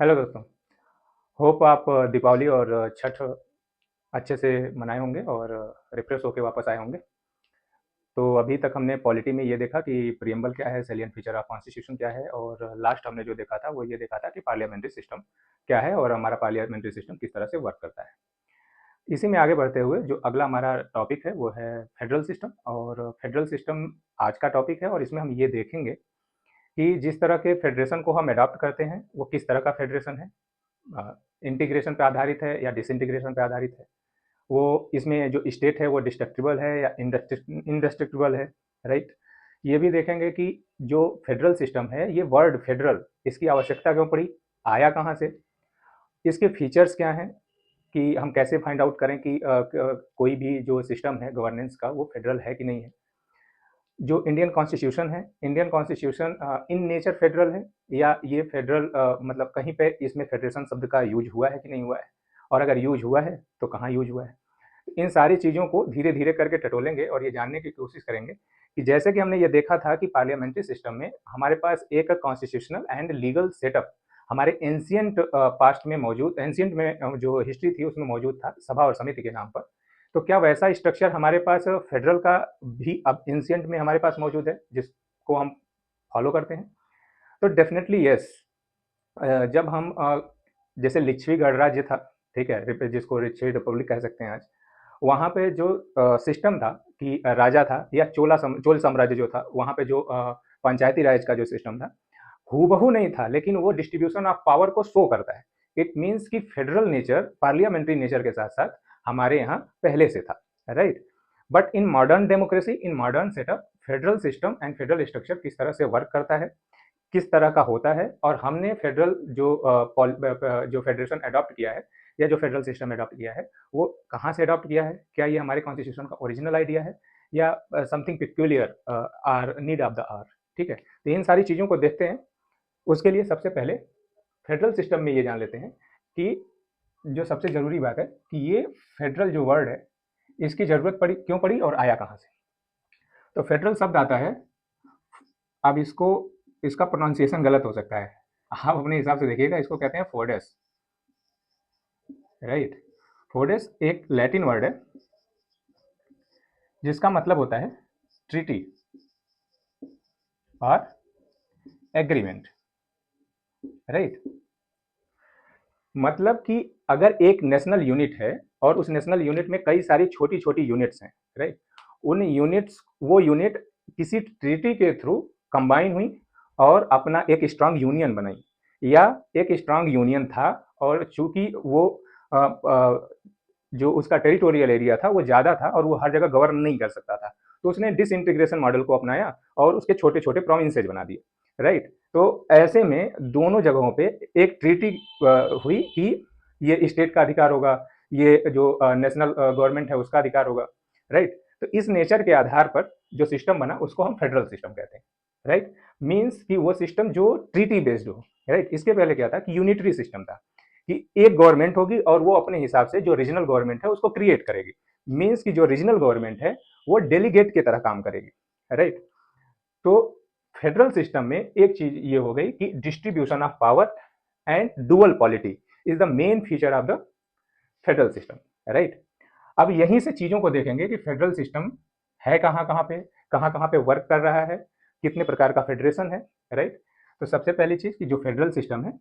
Hello दोस्तों। Hope आप दीपावली और छठ अच्छे से मनाए होंगे और रिफ्रेश होके वापस आए होंगे। तो अभी तक हमने पॉलिटी में ये देखा कि प्रियम्बल क्या है, सैलिएंट फीचर ऑफ कॉन्स्टिट्यूशन क्या है, और लास्ट हमने जो देखा था वो ये देखा था कि पार्लियामेंट्री सिस्टम क्या है और हमारा पार्लियामेंट्री सिस्टम किस तरह से वर्क करता है। इसी में आगे बढ़ते हुए जो अगला हमारा टॉपिक है वो है फेडरल सिस्टम, और फेडरल सिस्टम आज का टॉपिक है। और इसमें हम ये देखेंगे कि जिस तरह के फेडरेशन को हम अडॉप्ट करते हैं वो किस तरह का फेडरेशन है, इंटीग्रेशन पे आधारित है या डिसइंटीग्रेशन पे आधारित है, वो इसमें जो स्टेट है वो डिस्ट्रक्टिबल है या इंडस्ट्रक्टिबल है, राइट। ये भी देखेंगे कि जो फेडरल सिस्टम है, ये वर्ड फेडरल, इसकी आवश्यकता क्यों पड़ी, आया कहाँ से, इसके फीचर्स क्या हैं, कि हम कैसे फाइंड आउट करें कि कोई भी जो सिस्टम है गवर्नेंस का वो फेडरल है कि नहीं है। जो इंडियन कॉन्स्टिट्यूशन है, Indian constitution in nature federal है या ये फेडरल मतलब कहीं पे इसमें फेडरेशन शब्द का यूज हुआ है कि नहीं हुआ है, और अगर यूज हुआ है तो कहाँ यूज हुआ है। इन सारी चीज़ों को धीरे धीरे करके टटोलेंगे और ये जानने की कोशिश करेंगे कि जैसे कि हमने ये देखा था कि पार्लियामेंट्री सिस्टम में हमारे पास एक कॉन्स्टिट्यूशनल एंड लीगल सेटअप हमारे एंशियंट पास्ट में मौजूद, एंशियंट में जो हिस्ट्री थी उसमें मौजूद था, सभा और समिति के नाम पर। तो क्या वैसा स्ट्रक्चर हमारे पास फेडरल का भी अब एंशियंट में हमारे पास मौजूद है जिसको हम फॉलो करते हैं? तो डेफिनेटली यस। जब हम जैसे लिच्छवी गणराज्य था, ठीक है, जिसको लिच्छवी रिपब्लिक कह सकते हैं आज, वहाँ पे जो सिस्टम था कि राजा था या चोल साम्राज्य जो था, वहाँ पे जो पंचायती राज का जो सिस्टम था हूबहू नहीं था, लेकिन वो डिस्ट्रीब्यूशन ऑफ पावर को शो करता है। इट मीन्स कि फेडरल नेचर पार्लियामेंट्री नेचर के साथ साथ हमारे यहाँ पहले से था, right. But in modern democracy, in modern setup, federal system and federal structure किस तरह से वर्क करता है, किस तरह का होता है, और हमने फेडरल जो फेडरेशन अडॉप्ट किया है या जो फेडरल सिस्टम अडॉप्ट किया है वो कहाँ से अडॉप्ट किया है, क्या ये हमारे कॉन्स्टिट्यूशन का ओरिजिनल आइडिया है या something peculiar or need of the hour, ठीक है। तो इन सारी चीज़ों को देखते हैं। उसके लिए सबसे पहले फेडरल सिस्टम में ये जान लेते हैं कि जो सबसे ज़रूरी बात है कि ये फेडरल जो वर्ड है इसकी ज़रूरत पड़ी क्यों पड़ी और आया कहाँ से। तो फेडरल शब्द आता है, अब इसको, इसका प्रोनाउंसिएशन गलत हो सकता है, आप अपने हिसाब से देखिएगा, इसको कहते हैं फोर्डेस, राइट। फोर्डेस एक लैटिन वर्ड है जिसका मतलब होता है ट्रीटी और एग्रीमेंट, राइट। मतलब कि अगर एक नेशनल यूनिट है और उस नेशनल यूनिट में कई सारी छोटी छोटी यूनिट्स हैं, राइट, उन यूनिट्स, वो यूनिट किसी ट्रीटी के थ्रू कंबाइन हुई और अपना एक स्ट्रांग यूनियन बनाई, या एक स्ट्रांग यूनियन था और चूंकि वो जो उसका टेरिटोरियल एरिया था वो ज़्यादा था और वो हर जगह गवर्न नहीं कर सकता था, तो उसने डिसइंटीग्रेशन मॉडल को अपनाया और उसके छोटे छोटे प्रोविंसेज बना दिए, राइट। तो ऐसे में दोनों जगहों पे एक ट्रीटी हुई कि ये स्टेट का अधिकार होगा, ये जो नेशनल गवर्नमेंट है उसका अधिकार होगा, राइट। तो इस नेचर के आधार पर जो सिस्टम बना उसको हम फेडरल सिस्टम कहते हैं, राइट। मीन्स कि वो सिस्टम जो ट्रीटी बेस्ड हो, राइट। इसके पहले क्या था कि यूनिटरी सिस्टम था कि एक गवर्नमेंट होगी और वो अपने हिसाब से जो रीजनल गवर्नमेंट है उसको क्रिएट करेगी। मीन्स कि जो रीजनल गवर्नमेंट है वो डेलीगेट की तरह काम करेगी, राइट। तो फेडरल सिस्टम में एक चीज ये हो गई कि distribution of power and dual polity is the main feature of the federal system, right. अब यहीं से चीजों को देखेंगे कि फेडरल सिस्टम है कहाँ कहाँ पे वर्क कर रहा है, कितने प्रकार का फेडरेशन है, राइट। तो सबसे पहली चीज कि जो फेडरल सिस्टम है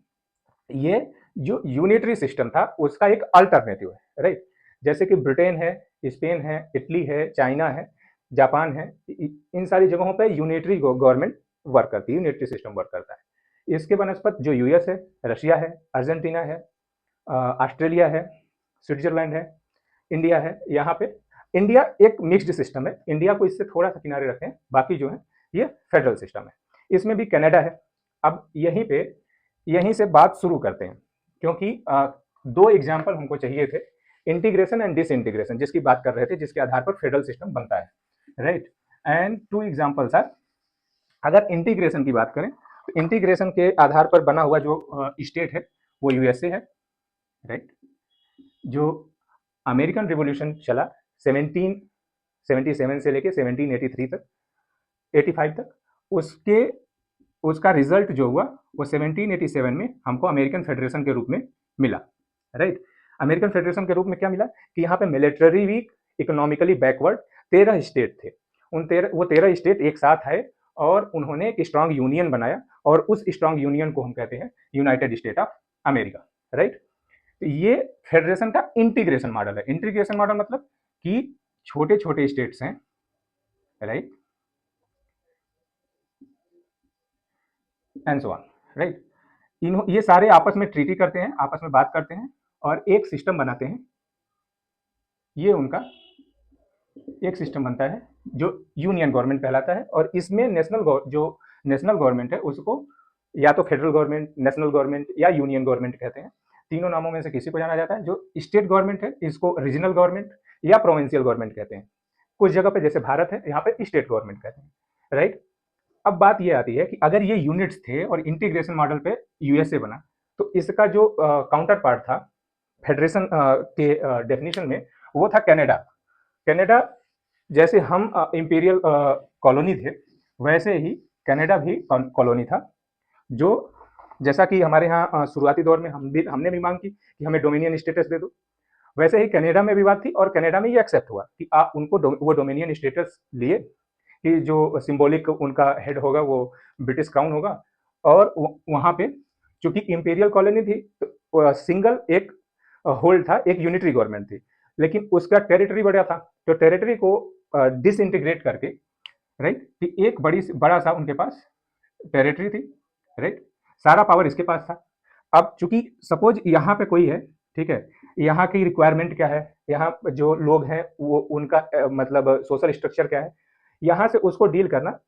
ये जो यूनिटरी सिस्टम था उसका एक अल्टरनेटिव है, राइट। जैसे कि ब्रिटेन है, स्पेन है, इटली है, चाइना है, जापान है, इन सारी जगहों पे यूनिटरी गवर्नमेंट वर्क करती है, यूनिटरी सिस्टम वर्क करता है। इसके बनस्पत जो यूएस है, रशिया है, अर्जेंटीना है, ऑस्ट्रेलिया है, स्विट्जरलैंड है, इंडिया है। यहाँ पे इंडिया एक मिक्स्ड सिस्टम है, इंडिया को इससे थोड़ा सा किनारे रखें, बाकी जो है ये फेडरल सिस्टम है। इसमें भी कनाडा है। अब यहीं से बात शुरू करते हैं, क्योंकि दो एग्जाम्पल हमको चाहिए थे, इंटीग्रेशन एंड डिसइंटीग्रेशन जिसकी बात कर रहे थे, जिसके आधार पर फेडरल सिस्टम बनता है, right. And two examples are, अगर इंटीग्रेशन की बात करें तो इंटीग्रेशन के आधार पर बना हुआ जो स्टेट है वो यूएसए है, राइट। जो अमेरिकन रिवॉल्यूशन चला 1777 से लेके 1783 तक, 85 तक, उसके उसका रिजल्ट जो हुआ वो 1787 में हमको अमेरिकन फेडरेशन के रूप में मिला, राइट। अमेरिकन फेडरेशन के रूप में क्या मिला कि यहाँ पे military weak, economically backward 13 state थे। उन 13 स्टेट एक साथ आए और उन्होंने एक स्ट्रांग यूनियन बनाया और उस स्ट्रांग यूनियन को हम कहते हैं United state of America, right. तो ये फेडरेशन का इंटीग्रेशन मॉडल है। इंटीग्रेशन मॉडल मतलब कि छोटे छोटे स्टेट्स हैं, right, and so on, right. ये सारे आपस में ट्रीटी करते हैं, आपस में बात करते हैं और एक सिस्टम बनाते हैं। ये उनका एक सिस्टम बनता है जो यूनियन गवर्नमेंट कहलाता है और इसमें जो नेशनल गवर्नमेंट है उसको या तो फेडरल गवर्नमेंट, नेशनल गवर्नमेंट या यूनियन गवर्नमेंट कहते हैं। तीनों नामों में से किसी को जाना जाता है। जो स्टेट गवर्नमेंट है इसको रीजनल गवर्नमेंट या प्रोविंशियल गवर्नमेंट कहते हैं। कुछ जगह पे जैसे भारत है यहाँ पे स्टेट गवर्नमेंट कहते हैं, राइट। अब बात ये आती है कि अगर ये यूनिट्स थे और इंटीग्रेशन मॉडल पे यूएसए बना तो इसका जो काउंटर पार्ट था फेडरेशन के डेफिनेशन में वो था कनाडा। कनाडा जैसे हम इंपीरियल कॉलोनी थे वैसे ही कनाडा भी कॉलोनी था। जो जैसा कि हमारे यहाँ शुरुआती दौर में हमने भी मांग की कि हमें डोमिनियन स्टेटस दे दो, वैसे ही कनाडा में भी बात थी और कनाडा में ये एक्सेप्ट हुआ कि आप उनको वो डोमिनियन स्टेटस लिए कि जो सिंबॉलिक उनका हेड होगा वो ब्रिटिश क्राउन होगा और वहाँ पे चूंकि इंपीरियल कॉलोनी थी तो सिंगल एक होल्ड था, एक यूनिटरी गवर्नमेंट थी, लेकिन उसका टेरिटरी बड़ा था तो टेरिटरी को डिसइंटीग्रेट करके, राइट, कि एक बड़ा सा उनके पास टेरिटरी थी, राइट, सारा पावर इसके पास था। अब चूंकि सपोज यहाँ पे कोई है, ठीक है, यहाँ की रिक्वायरमेंट क्या है, यहाँ जो लोग हैं वो उनका मतलब सोशल स्ट्रक्चर क्या है, यहाँ से उसको डील करना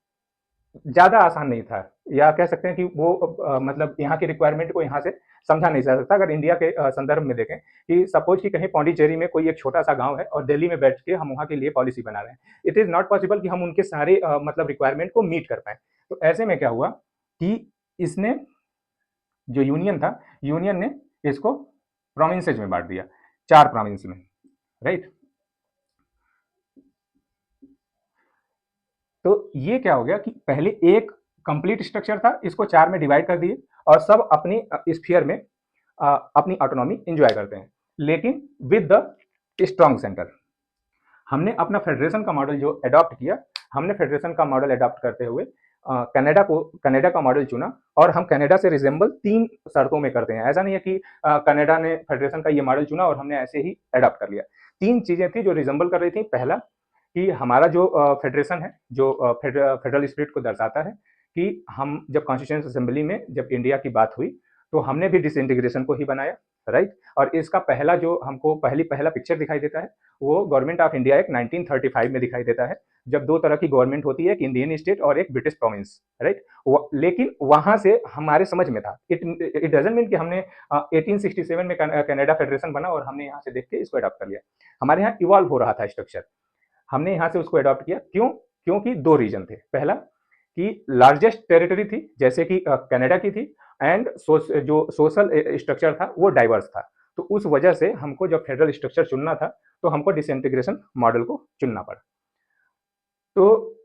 ज़्यादा आसान नहीं था, या कह सकते हैं कि वो मतलब यहाँ की रिक्वायरमेंट को यहाँ से समझा नहीं जा सकता। अगर इंडिया के संदर्भ में देखें कि सपोज कि कहीं पौंडीचेरी में कोई एक छोटा सा गांव है और दिल्ली में बैठ के हम वहाँ के लिए पॉलिसी बना रहे हैं, इट इज़ नॉट पॉसिबल कि हम उनके सारे मतलब रिक्वायरमेंट को मीट कर पाए। तो ऐसे में क्या हुआ कि इसने जो यूनियन था, यूनियन ने इसको प्रोविंसेज में बांट दिया, 4 प्रोविंस में, राइट। तो ये क्या हो गया कि पहले एक कंप्लीट स्ट्रक्चर था, इसको 4 में डिवाइड कर दिए और सब अपनी स्फीयर में अपनी ऑटोनॉमी एंजॉय करते हैं, लेकिन विद द स्ट्रॉन्ग सेंटर। हमने अपना फेडरेशन का मॉडल जो अडॉप्ट किया, हमने फेडरेशन का मॉडल अडॉप्ट करते हुए कनाडा का मॉडल चुना और हम कनाडा से रिजेंबल 3 शर्तों में करते हैं। ऐसा नहीं है कि कनाडा ने फेडरेशन का ये मॉडल चुना और हमने ऐसे ही अडॉप्ट कर लिया। 3 चीजें थी जो रिजेंबल कर रही थी। पहला कि हमारा जो फेडरेशन है, जो फेडरल स्पिरिट को दर्शाता है कि हम जब कॉन्स्टिट्यूएंट असेंबली में जब इंडिया की बात हुई तो हमने भी डिसइंटीग्रेशन को ही बनाया, राइट। और इसका पहला जो हमको पहला पिक्चर दिखाई देता है वो गवर्नमेंट ऑफ इंडिया एक 1935 में दिखाई देता है, जब 2 तरह की गवर्नमेंट होती है, एक इंडियन स्टेट और एक ब्रिटिश प्रोविंस, राइट। लेकिन वहां से हमारे समझ में था, इट डजंट मीन कि हमने 1867 में कनाडा फेडरेशन बना और हमने यहाँ से देख के इसको अडॉप्ट कर लिया। हमारे यहाँ इवॉल्व हो रहा था स्ट्रक्चर, हमने यहाँ से उसको अडॉप्ट किया। क्यों? क्योंकि 2 रीजन थे। पहला कि लार्जेस्ट टेरिटरी थी जैसे कि कनाडा की थी, एंड जो सोशल स्ट्रक्चर था वो डाइवर्स था। तो उस वजह से हमको जब फेडरल स्ट्रक्चर चुनना था तो हमको डिसइंटीग्रेशन मॉडल को चुनना पड़ा। तो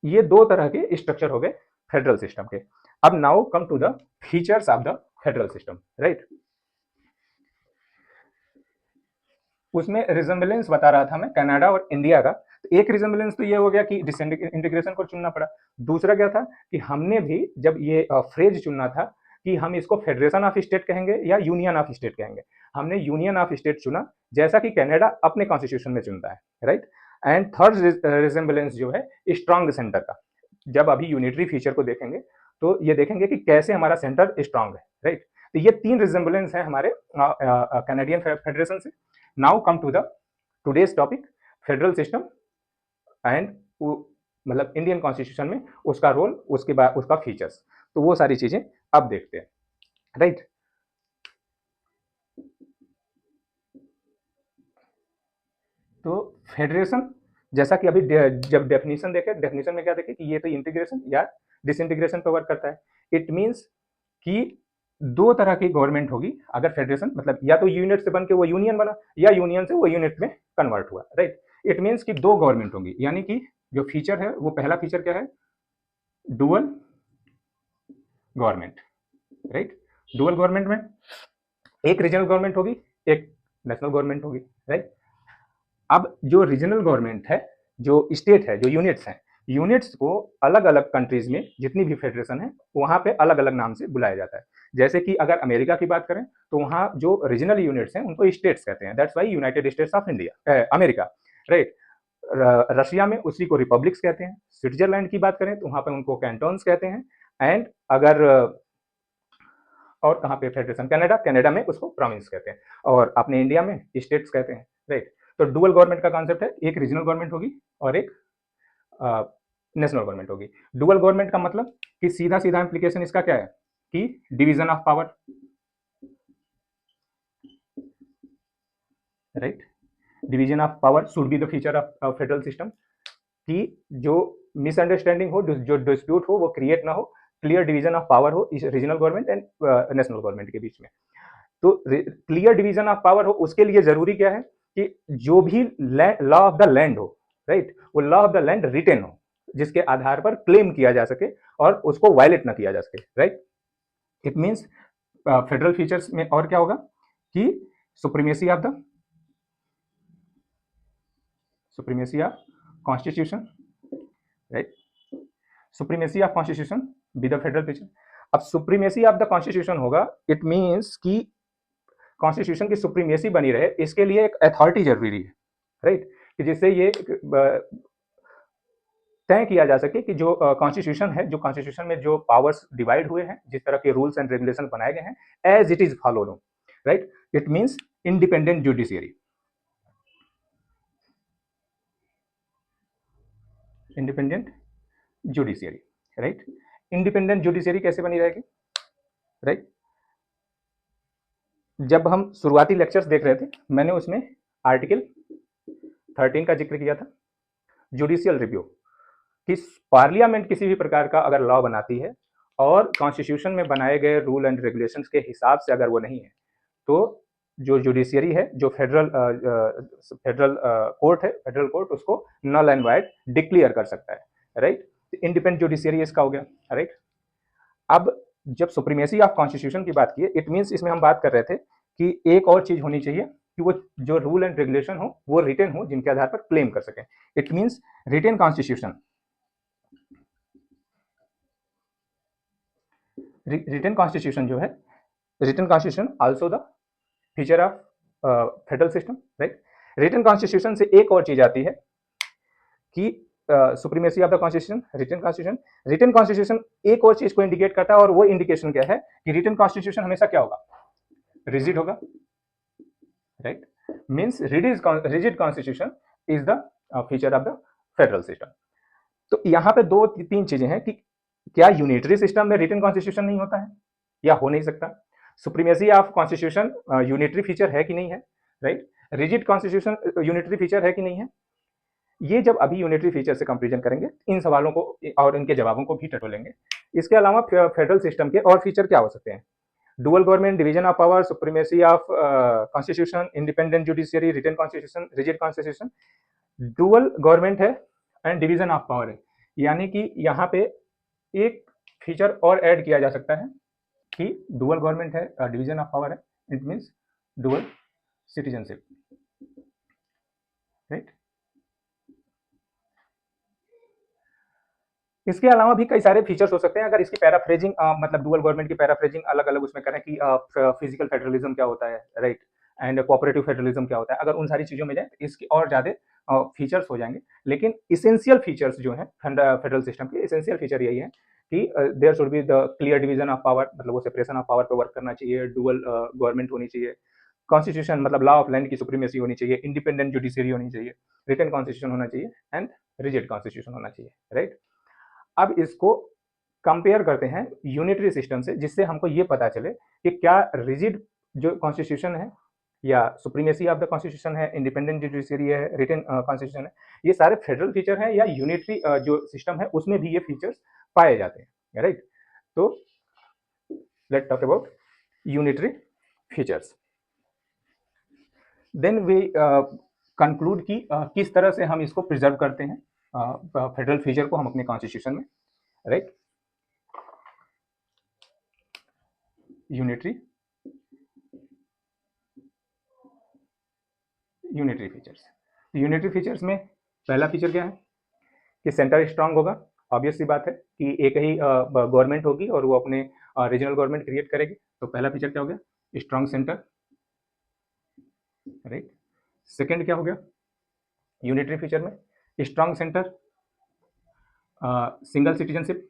ये 2 तरह के स्ट्रक्चर हो गए फेडरल सिस्टम के। अब now come to the features of the federal system, right. उसमें रिजेंबलेंस बता रहा था मैं कनाडा और इंडिया का। तो एक रिजेंबलेंस तो ये हो गया कि डिसइंटीग्रेशन को चुनना पड़ा। दूसरा क्या था कि हमने भी जब ये फ्रेज चुनना था कि हम इसको फेडरेशन ऑफ स्टेट कहेंगे या यूनियन ऑफ स्टेट कहेंगे, हमने यूनियन ऑफ स्टेट चुना जैसा कि कनाडा अपने कॉन्स्टिट्यूशन में चुनता है, राइट। एंड थर्ड रिजेंबलेंस जो है स्ट्रांग सेंटर का। जब अभी यूनिटरी फीचर को देखेंगे तो ये देखेंगे कि कैसे हमारा सेंटर स्ट्रांग है, राइट। तो ये 3 रिजेंबलेंस है हमारे कैनेडियन फेडरेशन से। Now come to the today's topic, federal system and मतलब इंडियन कॉन्स्टिट्यूशन में उसका रोल, उसके बाद उसका फीचर्स। तो वो सारी चीजें अब देखते हैं, राइट। तो फेडरेशन जैसा कि अभी जब डेफिनेशन देखे, डेफिनेशन में क्या देखे कि ये तो इंटीग्रेशन या डिसइंटीग्रेशन पर वर्क करता है। इट मींस कि 2 तरह की गवर्नमेंट होगी अगर फेडरेशन, मतलब या तो यूनिट से बन के वो यूनियन बना या यूनियन से वो यूनिट में कन्वर्ट हुआ, राइट। इट मींस कि 2 गवर्नमेंट होंगी, यानी कि जो फीचर है वो पहला फीचर क्या है, dual government, right. Dual government में एक रीजनल गवर्नमेंट होगी, एक नेशनल गवर्नमेंट होगी, राइट। अब जो रीजनल गवर्नमेंट है, जो स्टेट है, जो यूनिट्स हैं, यूनिट्स को अलग अलग कंट्रीज में जितनी भी फेडरेशन है वहाँ पे अलग अलग नाम से बुलाया जाता है। जैसे कि अगर अमेरिका की बात करें तो वहाँ जो रीजनल यूनिट्स हैं उनको स्टेट्स कहते हैं, that's why United states of India, America, right. Russia में उसी को रिपब्लिक्स कहते हैं। स्विट्जरलैंड की बात करें तो वहाँ पे उनको कैंटोन्स कहते हैं। एंड अगर और कहाँ पे फेडरेशन, कनाडा, कनाडा में उसको प्रोविंस कहते हैं। और अपने इंडिया में स्टेट्स कहते हैं, राइट। तो डुअल गवर्नमेंट का कॉन्सेप्ट है, एक रीजनल गवर्नमेंट होगी और एक नेशनल गवर्नमेंट होगी। डुअल गवर्नमेंट का मतलब कि सीधा सीधा इंप्लीकेशन इसका क्या है कि division of power, right. Division of power should be the feature of federal system, कि जो मिसअंडरस्टैंडिंग हो, जो डिस्प्यूट हो वो क्रिएट ना हो, क्लियर डिवीजन ऑफ पावर हो इस regional government and national government के बीच में। तो क्लियर डिवीजन ऑफ पावर हो उसके लिए जरूरी क्या है कि जो भी लॉ ऑफ द लैंड हो, राइट, वो law of the land written हो, जिसके आधार पर क्लेम किया जा सके और उसको वायलेट ना किया जा सके, right. It means federal features में और क्या होगा कि supremacy of constitution, right. Supremacy of constitution be the federal feature. अब सुप्रीमेसी ऑफ द कॉन्स्टिट्यूशन होगा, इट मीन्स कि कॉन्स्टिट्यूशन की सुप्रीमेसी बनी रहे, इसके लिए एक अथॉरिटी जरूरी है, राइट, कि जिससे ये तय किया जा सके कि जो कॉन्स्टिट्यूशन है, जो कॉन्स्टिट्यूशन में जो पावर्स डिवाइड हुए हैं, जिस तरह के रूल्स एंड रेगुलेशन बनाए गए हैं, एज इट इज फॉलोड हो, right. It means independent judiciary, independent judiciary, right. Independent judiciary कैसे बनी रहेगी, राइट। जब हम शुरुआती लेक्चर्स देख रहे थे मैंने उसमें आर्टिकल 13 का जिक्र किया था, जुडिशियल रिव्यू, कि पार्लियामेंट किसी भी प्रकार का अगर लॉ बनाती है और कॉन्स्टिट्यूशन में बनाए गए रूल एंड रेगुलेशंस के हिसाब से अगर वो नहीं है, तो जो जुडिशियरी है, जो फेडरल कोर्ट है, फेडरल कोर्ट उसको नल एंड वाइड डिक्लेयर कर सकता है, राइट। इंडिपेंडेंट जुडिशियरी इसका हो गया, राइट। अब जब सुप्रीमेसी ऑफ कॉन्स्टिट्यूशन की बात की, इट मीन्स इसमें हम बात कर रहे थे कि एक और चीज होनी चाहिए कि वो जो रूल एंड रेगुलेशन हो वो रिटेन हो, जिनके आधार पर क्लेम कर सके। It means written constitution, written constitution जो है, written constitution also the feature of federal system, right. Written constitution से एक और चीज आती है कि supremacy of the constitution, written constitution. Written constitution एक और चीज को इंडिकेट करता है और वो इंडिकेशन क्या है कि रिटेन कॉन्स्टिट्यूशन हमेशा क्या होगा, रिजिड होगा, right. Means rigid constitution is the feature of the federal system. तो यहाँ पे दो तीन चीजें हैं कि क्या यूनिटरी सिस्टम में रिटन कॉन्स्टिट्यूशन नहीं होता है या हो नहीं सकता, supremacy of constitution unitary feature है कि नहीं है, right. Rigid constitution unitary feature है कि नहीं है। ये जब अभी यूनिटरी फीचर से कंपेरिजन करेंगे, इन सवालों को और इनके जवाबों को भी टटोलेंगे। इसके अलावा फेडरल सिस्टम के और फीचर क्या हो सकते हैं, dual government, division of power, supremacy of constitution, independent judiciary, written constitution, rigid constitution. Dual government है एंड डिवीजन ऑफ पावर है, यानी कि यहाँ पे एक फीचर और ऐड किया जा सकता है कि डुअल गवर्नमेंट है, डिवीजन ऑफ पावर है, it means dual citizenship, right. इसके अलावा भी कई सारे फीचर्स हो सकते हैं। अगर इसकी पैराफ्रेजिंग मतलब डुअल गवर्नमेंट की पैराफ्रेजिंग अलग अलग उसमें करें कि फिजिकल फेडरलिज्म क्या होता है, राइट, एंड कोऑपरेटिव फेडरलिज्म क्या होता है, अगर उन सारी चीज़ों में जाए तो इसके और ज़्यादा फीचर्स हो जाएंगे। लेकिन इसेंशियल फीचर्स जो हैं फेडरल सिस्टम के, इसेंशियल फीचर यही है कि there should be the clear division of power, मतलब वो सेपरेशन ऑफ पावर पे वर्क करना चाहिए, डुअल गवर्नमेंट होनी चाहिए, कॉन्स्टिट्यूशन मतलब लॉ ऑफ लैंड की सुप्रीमेसी होनी चाहिए, इंडिपेंडेंट जुडिशियरी होनी चाहिए, रिटन कॉन्स्टिट्यूशन होना चाहिए एंड रिजिड कॉन्स्टिट्यूशन होना चाहिए, राइट। अब इसको कंपेयर करते हैं यूनिटरी सिस्टम से, जिससे हमको ये पता चले कि क्या रिजिड जो कॉन्स्टिट्यूशन है या सुप्रीमेसी ऑफ द कॉन्स्टिट्यूशन है, इंडिपेंडेंट जुडिशियरी है, रिटन कॉन्स्टिट्यूशन है, ये सारे फेडरल फीचर हैं या यूनिटरी जो सिस्टम है उसमें भी ये फीचर्स पाए जाते हैं, राइट। तो let talk about unitary features, then we conclude कि किस तरह से हम इसको प्रिजर्व करते हैं फेडरल फीचर को हम अपने कॉन्स्टिट्यूशन में, right. Unitary unitary features. Unitary features में पहला फीचर क्या है कि सेंटर स्ट्रांग होगा। ऑब्वियस सी बात है कि एक ही गवर्नमेंट होगी और वो अपने रीजनल गवर्नमेंट क्रिएट करेगी। तो पहला फीचर क्या हो गया, स्ट्रांग सेंटर, राइट। सेकंड क्या हो गया यूनिटरी फीचर में, strong centre, single citizenship,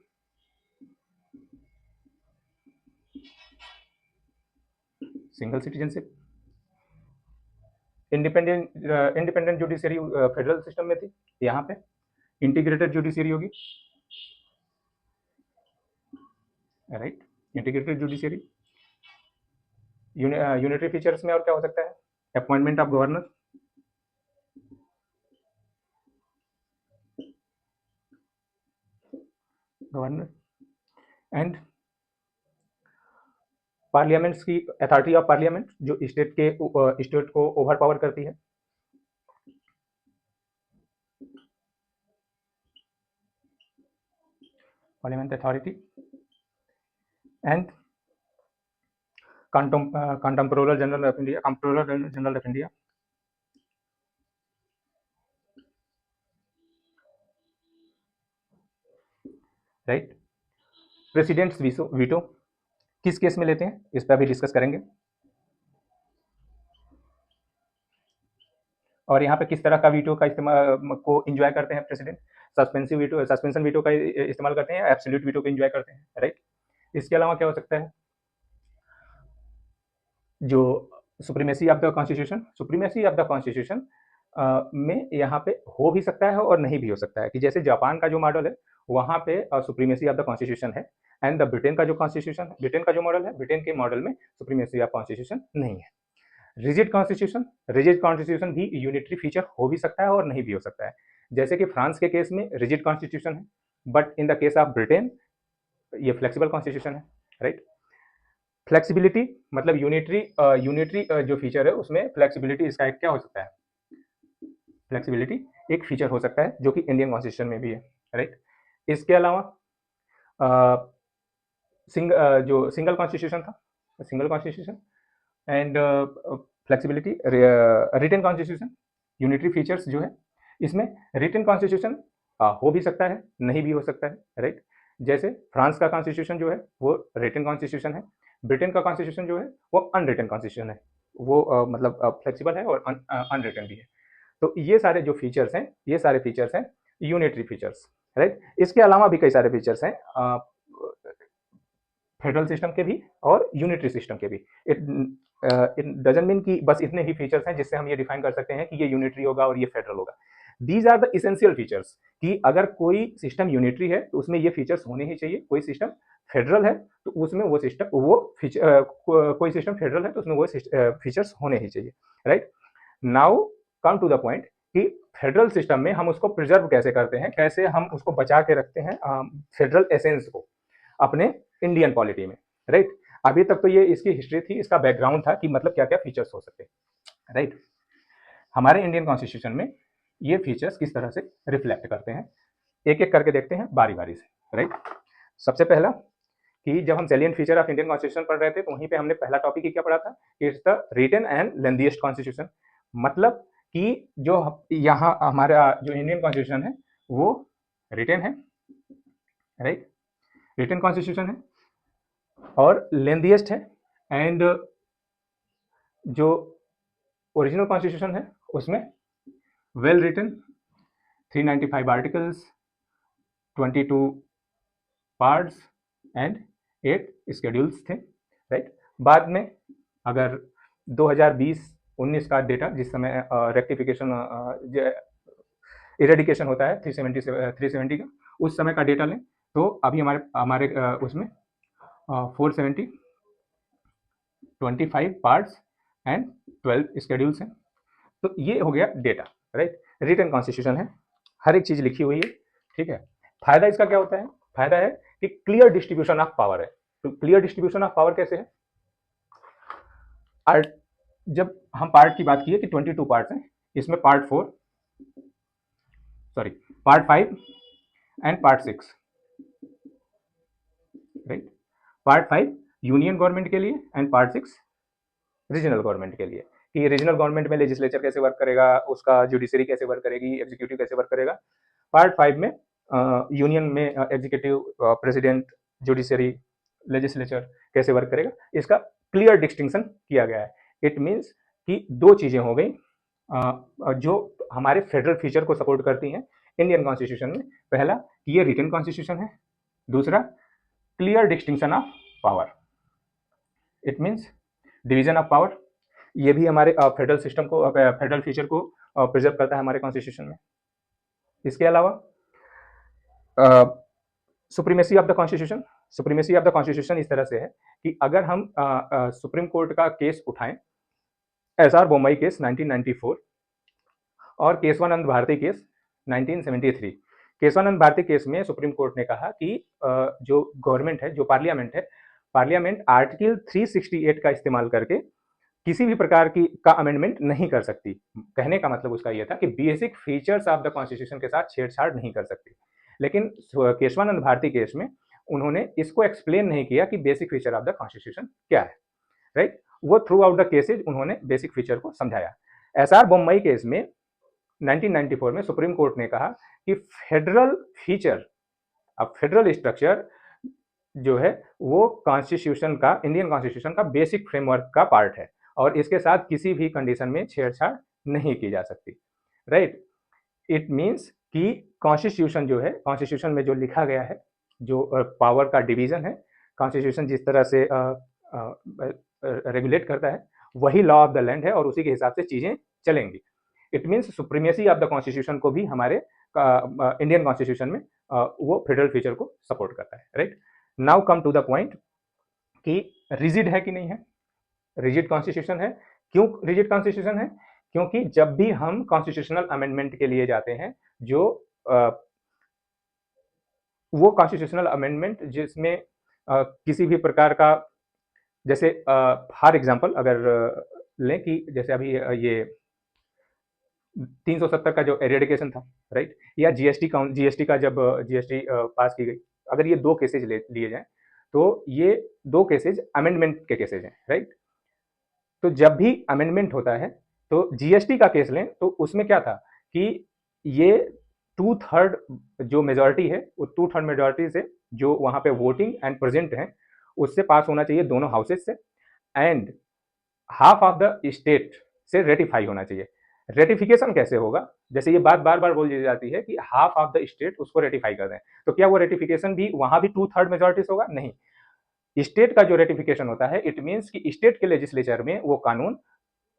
single citizenship, independent judiciary federal system में थी, यहाँ पे इंटीग्रेटेड जुडिशरी होगी, right, integrated judiciary. Unitary features में और क्या हो सकता है, appointment of governor, and parliament's की अथॉरिटी ऑफ पार्लियामेंट जो स्टेट को ओवर पावर करती है। Parliament authority and comptroller general of India, controller general of India, right. President's veto किस केस में लेते हैं इस पर भी डिस्कस करेंगे, और यहाँ पे किस तरह का वीटो का इस्तेमाल को एंजॉय करते हैं president, suspensive veto, suspension veto का इस्तेमाल करते हैं, एब्सोल्यूट वीटो को एंजॉय करते हैं, राइट। इसके अलावा क्या हो सकता है, जो supremacy of the constitution, supremacy of the constitution में यहाँ पे हो भी सकता है और नहीं भी हो सकता है, कि जैसे जापान का जो मॉडल है वहाँ पे सुप्रीमेसी ऑफ द कॉन्स्टिट्यूशन है, एंड द ब्रिटेन का जो कॉन्स्टिट्यूशन है, ब्रिटेन का जो मॉडल है, ब्रिटेन के मॉडल में सुप्रीमेसी ऑफ कॉन्स्टिट्यूशन नहीं है। रिजिड कॉन्स्टिट्यूशन, रिजिड कॉन्स्टिट्यूशन भी यूनिटरी फीचर हो भी सकता है और नहीं भी हो सकता है। जैसे कि फ्रांस के केस में रिजिड कॉन्स्टिट्यूशन है, but in the case of Britain ये फ्लेक्सिबल कॉन्स्टिट्यूशन है, राइट। फ्लेक्सिबिलिटी मतलब यूनिटरी जो फीचर है उसमें फ्लेक्सिबिलिटी इसका एक क्या हो सकता है, फ्लेक्सिबिलिटी एक फीचर हो सकता है जो कि इंडियन कॉन्स्टिट्यूशन में भी है, राइट। इसके अलावा जो सिंगल कॉन्स्टिट्यूशन था, single constitution and flexibility, written constitution, unitary features जो है इसमें रिटन कॉन्स्टिट्यूशन हो भी सकता है, नहीं भी हो सकता है, राइट। जैसे फ्रांस का कॉन्स्टिट्यूशन जो है वो रिटन कॉन्स्टिट्यूशन है, ब्रिटेन का कॉन्स्टिट्यूशन जो है वो अनरिटन कॉन्स्टिट्यूशन है, वो मतलब फ्लेक्सिबल है और अनरिटन भी है। तो ये सारे जो फीचर्स हैं, ये सारे फीचर्स हैं यूनिटरी फीचर्स, राइट। इसके अलावा भी कई सारे फीचर्स हैं फेडरल सिस्टम के भी और यूनिटरी सिस्टम के भी। इट डजंट मीन कि बस इतने ही फीचर्स हैं जिससे हम ये डिफाइन कर सकते हैं कि ये यूनिटरी होगा और ये फेडरल होगा। These are the essential features, कि अगर कोई सिस्टम यूनिटरी है तो उसमें ये फीचर्स होने ही चाहिए, कोई सिस्टम फेडरल है तो उसमें वो सिस्टम कोई सिस्टम फेडरल है तो उसमें वो फीचर्स होने ही चाहिए, right. Now come to the point कि फेडरल सिस्टम में हम उसको प्रिजर्व कैसे करते हैं, कैसे हम उसको बचा के रखते हैं फेडरल एसेंस को अपने इंडियन पॉलिटी में, राइट। अभी तक तो ये इसकी हिस्ट्री थी, इसका बैकग्राउंड था कि मतलब क्या क्या फीचर्स हो सकते हैं, राइट। हमारे इंडियन कॉन्स्टिट्यूशन में ये फीचर्स किस तरह से रिफ्लेक्ट करते हैं, एक एक करके देखते हैं बारी बारी से, राइट। सबसे पहला कि जब हम salient feature of Indian constitution पढ़ रहे थे तो वहीं पे हमने पहला टॉपिक ही क्या पढ़ा था, it's the written and lengthiest constitution. मतलब कि जो यहाँ हमारा जो इंडियन कॉन्स्टिट्यूशन है वो रिटन है, राइट, रिटन कॉन्स्टिट्यूशन है और लेंथीएस्ट है, एंड जो ओरिजिनल कॉन्स्टिट्यूशन है उसमें well written 395 articles, 22 parts and 8 schedules थे, राइट। बाद में अगर 2020-19 का डेटा, जिस समय रेक्टिफिकेशन इरेडिकेशन होता है 370 का, उस समय का डेटा लें तो अभी हमारे उसमें 470, 25 पार्ट्स एंड 12 स्केड्यूल्स हैं। तो ये हो गया डेटा, राइट। रिटन कॉन्स्टिट्यूशन है, हर एक चीज लिखी हुई है, ठीक है। फायदा इसका क्या होता है, फायदा है कि क्लियर डिस्ट्रीब्यूशन ऑफ पावर है। तो क्लियर डिस्ट्रीब्यूशन ऑफ पावर कैसे है, जब हम पार्ट की बात की कि 22 पार्ट्स हैं, इसमें part 5 and part 6, right. Part 5 union government के लिए एंड पार्ट 6 रीजनल गवर्नमेंट के लिए, कि रीजनल गवर्नमेंट में लेजिस्लेचर कैसे वर्क करेगा, उसका जुडिशरी कैसे वर्क करेगी, एग्जीक्यूटिव कैसे वर्क करेगा। पार्ट 5 में यूनियन में एग्जीक्यूटिव, प्रेसिडेंट, जुडिशरी, लेजिस्लेचर कैसे वर्क करेगा, इसका क्लियर डिस्टिंक्शन किया गया है। इट मीन्स कि दो चीजें हो गई जो हमारे फेडरल फीचर को सपोर्ट करती हैं इंडियन कॉन्स्टिट्यूशन में। पहला, ये रिटन कॉन्स्टिट्यूशन है। दूसरा, clear distinction of power. It means division of power. ये भी हमारे फेडरल सिस्टम को, फेडरल फीचर को प्रिजर्व करता है हमारे कॉन्स्टिट्यूशन में। इसके अलावा supremacy of the constitution. Supremacy of the constitution इस तरह से है कि अगर हम सुप्रीम कोर्ट का केस उठाएं, एसआर बोम्मई केस 1994 और केशवानंद भारती केस 1973। केशवानंद भारती केस में सुप्रीम कोर्ट ने कहा कि जो गवर्नमेंट है, जो पार्लियामेंट है, पार्लियामेंट आर्टिकल 368 का इस्तेमाल करके किसी भी प्रकार की का अमेंडमेंट नहीं कर सकती। कहने का मतलब उसका यह था कि basic features of the constitution के साथ छेड़छाड़ नहीं कर सकती। लेकिन केशवानंद भारती केस में उन्होंने इसको एक्सप्लेन नहीं किया कि basic feature of the constitution क्या है, राइट। वो थ्रू आउट द केसेज उन्होंने बेसिक फीचर को समझाया। एसआर बोम्मई केस में 1994 में सुप्रीम कोर्ट ने कहा कि फेडरल फीचर, अब फेडरल स्ट्रक्चर जो है वो कॉन्स्टिट्यूशन का, इंडियन कॉन्स्टिट्यूशन का बेसिक फ्रेमवर्क का पार्ट है और इसके साथ किसी भी कंडीशन में छेड़छाड़ नहीं की जा सकती, राइट। इट मीन्स कि कॉन्स्टिट्यूशन जो है, कॉन्स्टिट्यूशन में जो लिखा गया है, जो पावर का डिवीजन है, कॉन्स्टिट्यूशन जिस तरह से रेगुलेट करता है, वही लॉ ऑफ द लैंड है और उसी के हिसाब से चीजें चलेंगी। It means supremacy of the constitution को भी हमारे इंडियन कॉन्स्टिट्यूशन में वो फेडरल फीचर को सपोर्ट करता है, right. Now come to the point कि रिजिड है कि नहीं है। रिजिड कॉन्स्टिट्यूशन है। क्यों रिजिड कॉन्स्टिट्यूशन है? क्योंकि जब भी हम कॉन्स्टिट्यूशनल अमेंडमेंट के लिए जाते हैं, जो वो कॉन्स्टिट्यूशनल अमेंडमेंट जिसमें किसी भी प्रकार का, जैसे फॉर एग्जांपल अगर लें कि जैसे अभी ये 370 का जो एरेडिकेशन था, राइट, या जीएसटी का जब जीएसटी पास की गई, अगर ये दो केसेज लिए जाएं तो ये दो केसेज अमेंडमेंट के केसेज हैं, राइट। तो जब भी अमेंडमेंट होता है तो जीएसटी का केस लें तो उसमें क्या था कि ये 2/3 जो मेजॉरिटी है, वो 2/3 मेजॉरिटी से जो वहां पे वोटिंग एंड प्रेजेंट है उससे पास होना चाहिए दोनों हाउसेस से, and half of the state से रेटिफाई होना चाहिए। रेटिफिकेशन कैसे होगा? जैसे ये बात बार बार बोल दी जाती है कि हाफ ऑफ द स्टेट उसको रेटिफाई कर दें, तो क्या वो रेटिफिकेशन भी वहां भी 2/3 मेजॉरिटी से होगा? नहीं। स्टेट का जो रेटिफिकेशन होता है, इट मीन्स कि स्टेट के लेजिस्लेचर में वो कानून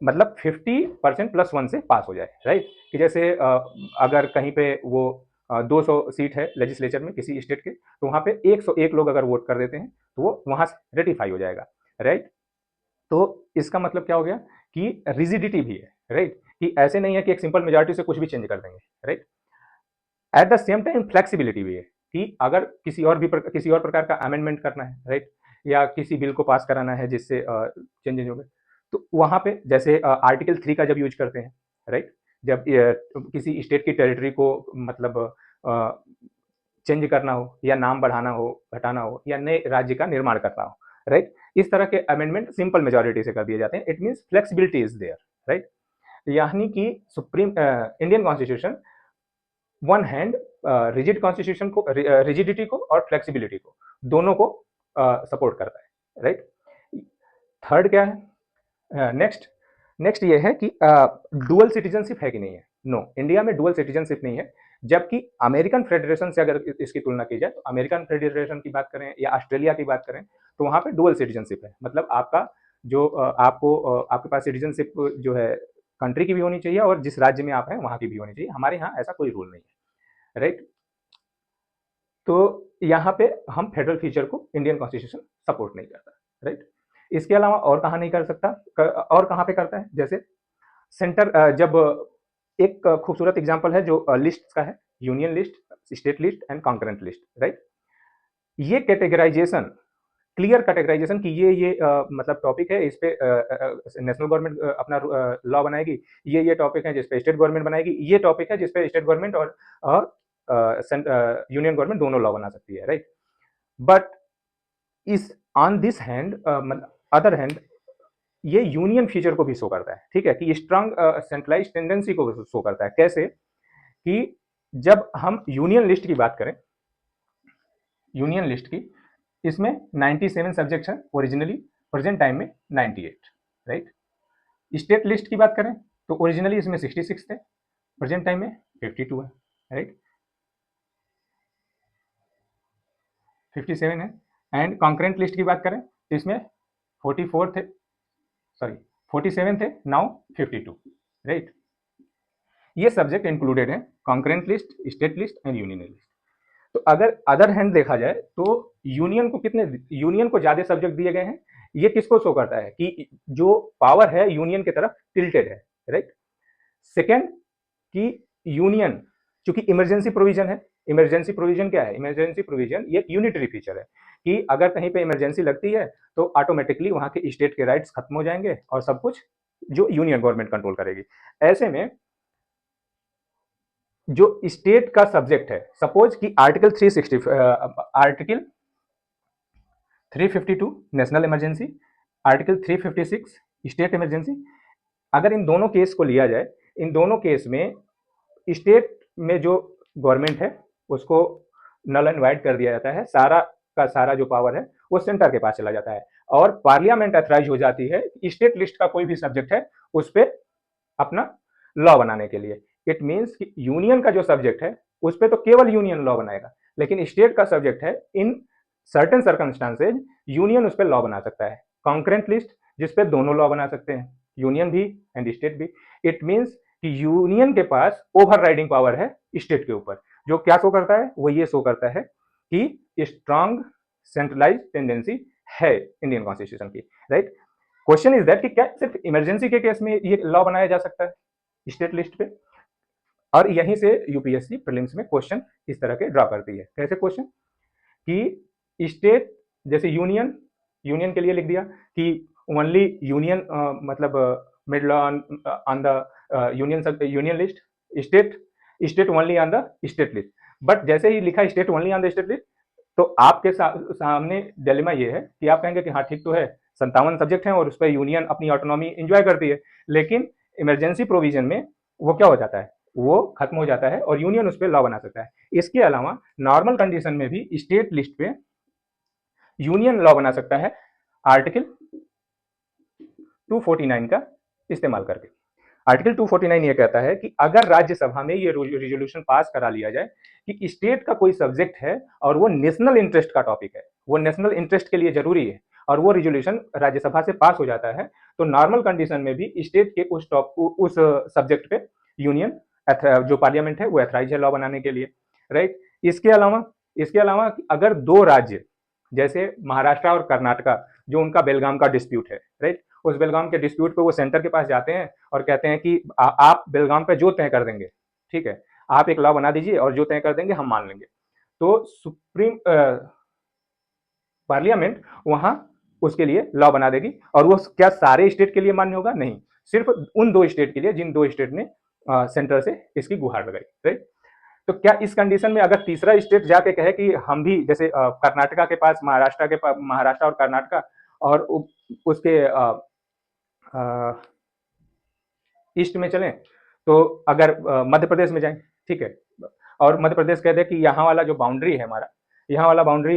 मतलब 50% + 1 से पास हो जाए, राइट। कि जैसे अगर कहीं पे वो 200 सीट है लेजिस्लेचर में किसी स्टेट के, तो वहां पे 101 लोग अगर वोट कर देते हैं तो वो वहां से रेटिफाई हो जाएगा, राइट। तो इसका मतलब क्या हो गया कि रिजिडिटी भी है, राइट, कि ऐसे नहीं है कि एक सिंपल मेजॉरिटी से कुछ भी चेंज कर देंगे, right. At the same time flexibility भी है कि अगर किसी और प्रकार का अमेंडमेंट करना है, राइट, या किसी बिल को पास कराना है जिससे चेंजेज हो गए, तो वहां पे जैसे आर्टिकल 3 का जब यूज करते हैं, राइट, जब किसी स्टेट की टेरिटरी को मतलब चेंज करना हो या नाम बढ़ाना हो, घटाना हो, या नए राज्य का निर्माण करना हो, राइट, इस तरह के अमेंडमेंट सिंपल मेजॉरिटी से कर दिए जाते हैं। It means flexibility is there, right. यानी कि supreme Indian constitution one hand rigid constitution को, रिजिडिटी को और फ्लेक्सिबिलिटी को, दोनों को सपोर्ट करता है, राइट। थर्ड क्या है? नेक्स्ट ये है कि डुअल सिटीजनशिप है कि नहीं है। नो, इंडिया में डुअल सिटीजनशिप नहीं है। जबकि अमेरिकन फेडरेशन से अगर इसकी तुलना की जाए, तो अमेरिकन फेडरेशन की बात करें या ऑस्ट्रेलिया की बात करें, तो वहां पे डुअल सिटीजनशिप है। मतलब आपका जो आपके पास सिटीजनशिप जो है कंट्री की भी होनी चाहिए और जिस राज्य में आप हैं वहां की भी होनी चाहिए। हमारे यहाँ ऐसा कोई रूल नहीं है, राइट। तो यहाँ पे हम फेडरल फीचर को इंडियन कॉन्स्टिट्यूशन सपोर्ट नहीं करता, राइट। इसके अलावा और कहाँ नहीं कर सकता, और कहाँ पे करता है? जैसे सेंटर, जब एक खूबसूरत एग्जांपल है जो लिस्ट का है, union list, state list and concurrent list, right. ये कैटेगराइजेशन, क्लियर कैटेगराइजेशन कि ये मतलब टॉपिक है, इस पे नेशनल गवर्नमेंट अपना लॉ बनाएगी, ये टॉपिक है जिस पे स्टेट गवर्नमेंट बनाएगी, ये टॉपिक है जिस पे स्टेट गवर्नमेंट और यूनियन गवर्नमेंट दोनों लॉ बना सकती है, राइट। बट इस on this hand other hand ये यूनियन फीचर को भी शो करता है, ठीक है, कि स्ट्रांग सेंट्रलाइज टेंडेंसी को शो करता है। कैसे कि जब हम यूनियन लिस्ट की बात करें, यूनियन लिस्ट की, इसमें 97 सब्जेक्ट हैं ओरिजिनली, प्रेजेंट टाइम में 98, राइट। स्टेट लिस्ट की बात करें तो ओरिजिनली इसमें 66 थे, प्रेजेंट टाइम में 52 है, राइट, 57 है। एंड कॉन्करेंट लिस्ट की बात करें तो इसमें 44 थे, सॉरी 47 थे, नाउ 52, राइट। ये सब्जेक्ट इंक्लूडेड है concurrent list, state list and union list. तो अगर अदर हैंड देखा जाए तो यूनियन को ज्यादा सब्जेक्ट दिए गए हैं। ये किसको शो करता है कि जो पावर है यूनियन की तरफ टिल्टेड है, राइट। सेकेंड कि यूनियन चूंकि इमरजेंसी प्रोविजन है, इमरजेंसी प्रोविजन क्या है, इमरजेंसी प्रोविजन ये यूनिटरी फीचर है कि अगर कहीं पे इमरजेंसी लगती है तो ऑटोमेटिकली वहां के स्टेट के राइट्स खत्म हो जाएंगे और सब कुछ जो यूनियन गवर्नमेंट कंट्रोल करेगी। ऐसे में जो स्टेट का सब्जेक्ट है, सपोज कि article 352 national emergency, article 356 state emergency, अगर इन दोनों केस को लिया जाए, इन दोनों केस में स्टेट में जो गवर्नमेंट है उसको नल एंड वाइड कर दिया जाता है, सारा का सारा जो पावर है वो सेंटर के पास चला जाता है और पार्लियामेंट अथराइज हो जाती है स्टेट लिस्ट का कोई भी सब्जेक्ट है उस पर अपना लॉ बनाने के लिए। इट मीन्स कि यूनियन का जो सब्जेक्ट है उस पर तो केवल यूनियन लॉ बनाएगा, लेकिन स्टेट का सब्जेक्ट है, इन सर्टेन सर्कमस्टांसेज यूनियन उस पर लॉ बना सकता है। कॉन्करेंट लिस्ट जिसपे दोनों लॉ बना सकते हैं, यूनियन भी एंड स्टेट भी। इट मीन्स कि यूनियन के पास ओवर राइडिंग पावर है स्टेट के ऊपर, जो क्या शो करता है, वो ये शो करता है कि स्ट्रांग सेंट्रलाइज टेंडेंसी है इंडियन कॉन्स्टिट्यूशन की, राइट। क्वेश्चन इज दैट कि क्या सिर्फ इमरजेंसी के केस में ये लॉ बनाया जा सकता है स्टेट लिस्ट पे, और यहीं से यूपीएससी प्रीलिम्स में क्वेश्चन इस तरह के ड्रॉ करती है। कैसे क्वेश्चन कि स्टेट जैसे यूनियन के लिए लिख दिया कि ओनली यूनियन मतलब middle on the union list, state only on the state list. But जैसे ही लिखा state only on the state list तो आपके सामने डिलेमा ये है कि आप कहेंगे कि हाँ ठीक तो है, 57 सब्जेक्ट हैं और उस पर यूनियन अपनी ऑटोनॉमी इंजॉय करती है, लेकिन इमरजेंसी प्रोविजन में वो क्या हो जाता है, वो खत्म हो जाता है और यूनियन उस पर लॉ बना सकता है। इसके अलावा नॉर्मल कंडीशन में भी स्टेट लिस्ट पे यूनियन लॉ बना सकता है आर्टिकल 249 का इस्तेमाल करके। आर्टिकल 249 ये कहता है कि अगर राज्यसभा में ये रिजोल्यूशन पास करा लिया जाए कि स्टेट का कोई सब्जेक्ट है और वो नेशनल इंटरेस्ट का टॉपिक है, वो नेशनल इंटरेस्ट के लिए जरूरी है और वो रिजोल्यूशन राज्यसभा से पास हो जाता है, तो नॉर्मल कंडीशन में भी स्टेट के उस सब्जेक्ट पे यूनियन जो पार्लियामेंट है वो एथराइज है लॉ बनाने के लिए, राइट। इसके अलावा अगर दो राज्य जैसे महाराष्ट्र और कर्नाटका, जो उनका बेलगाम का डिस्प्यूट है, राइट, उस बेलगाम के डिस्प्यूट पे वो सेंटर के पास जाते हैं और कहते हैं कि आप बेलगाम पे जो तय कर देंगे, ठीक है, आप एक लॉ बना दीजिए और जो तय कर देंगे हम मान लेंगे। तो सुप्रीम पार्लियामेंट वहां उसके लिए लॉ बना देगी और वो क्या सारे स्टेट के लिए मान्य होगा, नहीं, सिर्फ उन दो स्टेट के लिए जिन दो स्टेट ने सेंटर से इसकी गुहार लगाई, राइट। तो क्या इस कंडीशन में अगर तीसरा स्टेट जाके कहे कि हम भी जैसे कर्नाटका के पास महाराष्ट्र और कर्नाटका और उसके ईस्ट में चलें, तो अगर मध्य प्रदेश में जाएं, ठीक है, और मध्य प्रदेश कह दे कि यहाँ वाला जो बाउंड्री है हमारा, यहाँ वाला बाउंड्री